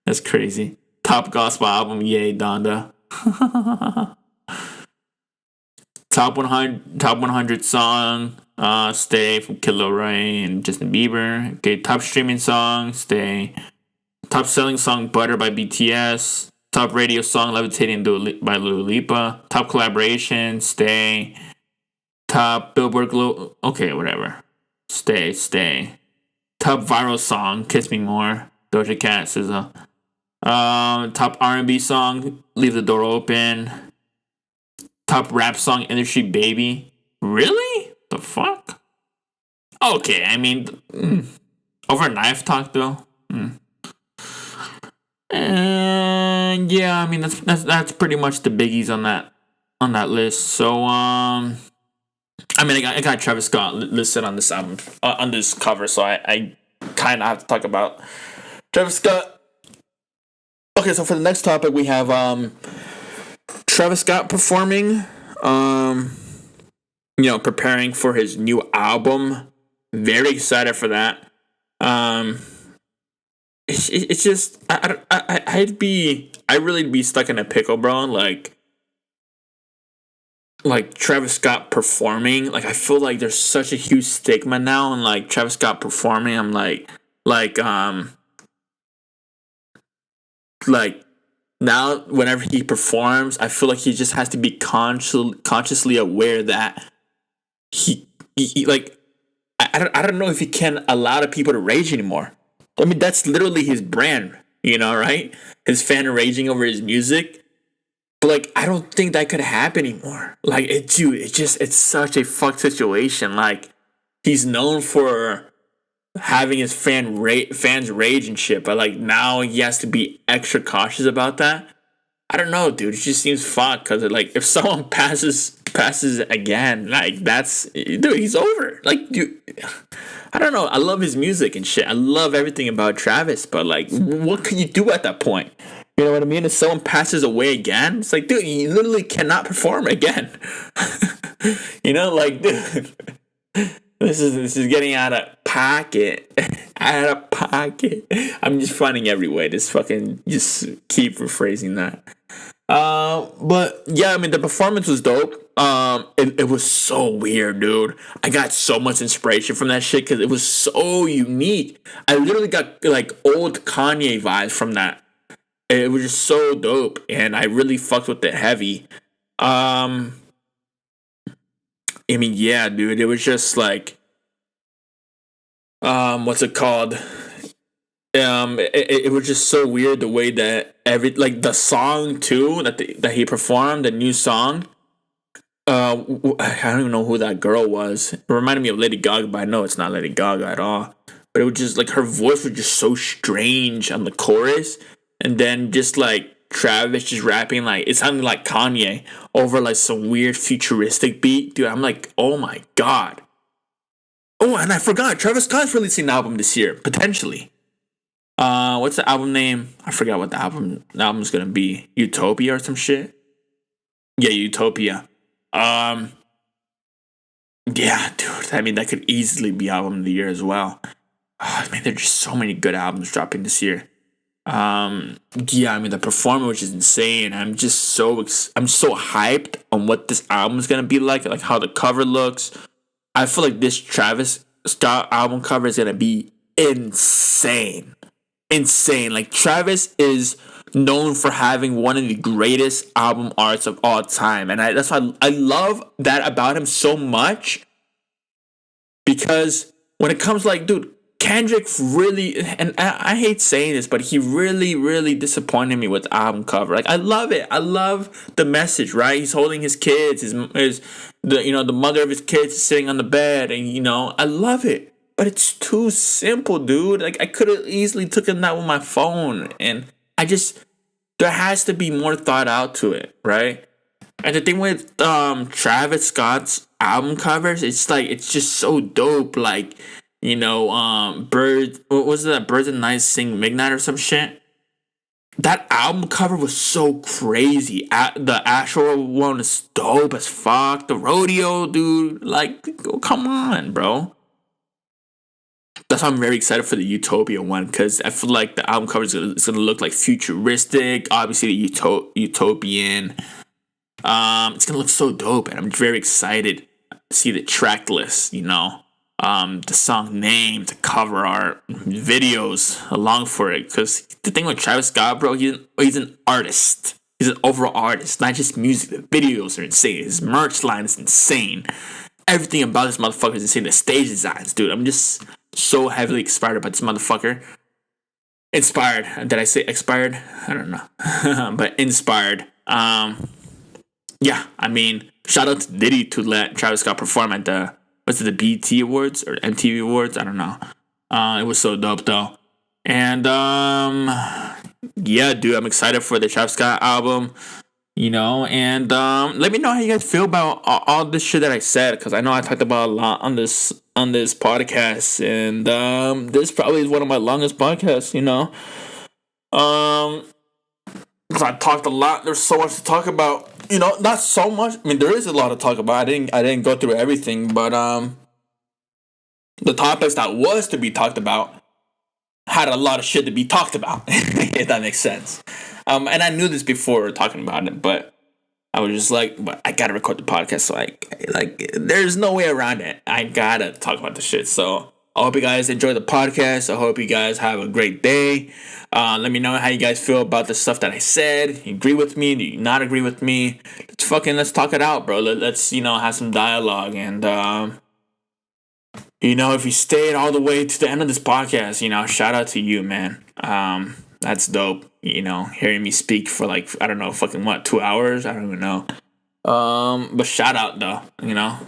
That's crazy. Top gospel album, Yay, Donda. Top 100 song, Stay from Kid Laroi and Justin Bieber. Okay, top streaming song, Stay. Top selling song, Butter by BTS. Top radio song, Levitating by Dua Lipa. Top collaboration, Stay. Top Billboard okay, whatever. Stay. Top viral song, Kiss Me More, Doja Cat, SZA. Top R&B song, Leave the Door Open. Top rap song, Industry Baby. Really? The fuck? Okay, I mean, over Knife Talk though. And yeah, I mean that's pretty much the biggies on that list. So I mean I got Travis Scott listed on this album on this cover, so I kind of have to talk about Travis Scott. Okay, so for the next topic we have Travis Scott performing, preparing for his new album. Very excited for that. It's just I'd really be stuck in a pickle, bro. Like Travis Scott performing. Like I feel like there's such a huge stigma now on like Travis Scott performing. I'm like now whenever he performs, I feel like he just has to be consciously aware that he like I don't know if he can allow the people to rage anymore. I mean, that's literally his brand, right? His fan raging over his music. But, like, I don't think that could happen anymore. Like, it's such a fucked situation. Like, he's known for having his fans rage and shit. But, like, now he has to be extra cautious about that. I don't know, dude. It just seems fucked. Because, like, if someone passes again, like, dude, he's over. Like, dude, I don't know. I love his music and shit. I love everything about Travis. But, like, what can you do at that point? You know what I mean? If someone passes away again, it's like, dude, you literally cannot perform again. Like, dude, this is getting out of pocket. Out of pocket. I'm just finding every way to just keep rephrasing that. But yeah, I mean, the performance was dope. It was so weird, dude. I got so much inspiration from that shit because it was so unique. I literally got like old Kanye vibes from that. It was just so dope, and I really fucked with it heavy. I mean, yeah, dude, it was just like, what's it called? It was just so weird the way that the song too that he performed, the new song. I don't even know who that girl was. It reminded me of Lady Gaga, but I know it's not Lady Gaga at all. But it was just like her voice was just so strange on the chorus, and then just like Travis just rapping like it sounded like Kanye over like some weird futuristic beat, dude. I'm like, oh my god. Oh, and I forgot, Travis Scott's releasing an album this year potentially. What's the album name? I forgot what the album's gonna be. Utopia or some shit. Yeah, Utopia. Yeah, dude. I mean, that could easily be album of the year as well. I mean, there's just so many good albums dropping this year. Yeah, I mean the performance, which is insane. I'm so hyped on what this album is gonna be like how the cover looks. I feel like this Travis Scott album cover is gonna be insane, insane. Like Travis is known for having one of the greatest album arts of all time, and that's why I love that about him so much. Because when it comes like, dude, Kendrick really, and I hate saying this, but he really, really disappointed me with the album cover. Like, I love it. I love the message, right? He's holding his kids, the mother of his kids is sitting on the bed, and I love it. But it's too simple, dude. Like, I could have easily taken that with my phone, and there has to be more thought out to it, right? And the thing with Travis Scott's album covers, it's just so dope. Like, Birds, what was it, that Birds and Nights Sing Midnight or some shit? That album cover was so crazy. The actual one is dope as fuck. The rodeo, dude, like, come on, bro. That's why I'm very excited for the Utopia one, because I feel like the album cover is gonna look like futuristic. Obviously, the utopian. It's gonna look so dope, and I'm very excited to see the track list. The song name, the cover art, videos along for it. Because the thing with Travis Scott, bro, he's an artist. He's an overall artist, not just music. The videos are insane. His merch line is insane. Everything about this motherfucker is insane. The stage designs, dude. I'm just so heavily inspired about this motherfucker. Inspired. Did I say expired? I don't know. But inspired. Yeah, I mean, shout out to Diddy to let Travis Scott perform at the BET Awards or MTV Awards? I don't know. It was so dope though. And yeah, dude, I'm excited for the Travis Scott album. And let me know how you guys feel about all this shit that I said, because I know I talked about a lot on this podcast, and this probably is one of my longest podcasts. Because I talked a lot. There's so much to talk about. Not so much. I mean, there is a lot to talk about. I didn't go through everything, but the topics that was to be talked about had a lot of shit to be talked about. If that makes sense. And I knew this before talking about it, but I was just like, but I gotta record the podcast, so there's no way around it. I gotta talk about the shit. So I hope you guys enjoy the podcast. I hope you guys have a great day. Let me know how you guys feel about the stuff that I said. You agree with me? Do you not agree with me? Let's talk it out, bro. Let's have some dialogue. And if you stayed all the way to the end of this podcast, shout out to you, man. That's dope. Hearing me speak for I don't know, fucking what, 2 hours? I don't even know. But shout out though.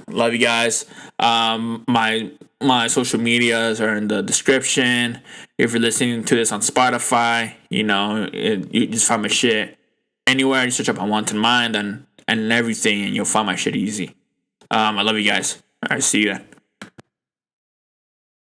Love you guys. My social medias are in the description. If you're listening to this on Spotify, you just find my shit anywhere. You search up Unwanted Mind and everything, and you'll find my shit easy. I love you guys. All right, see you then.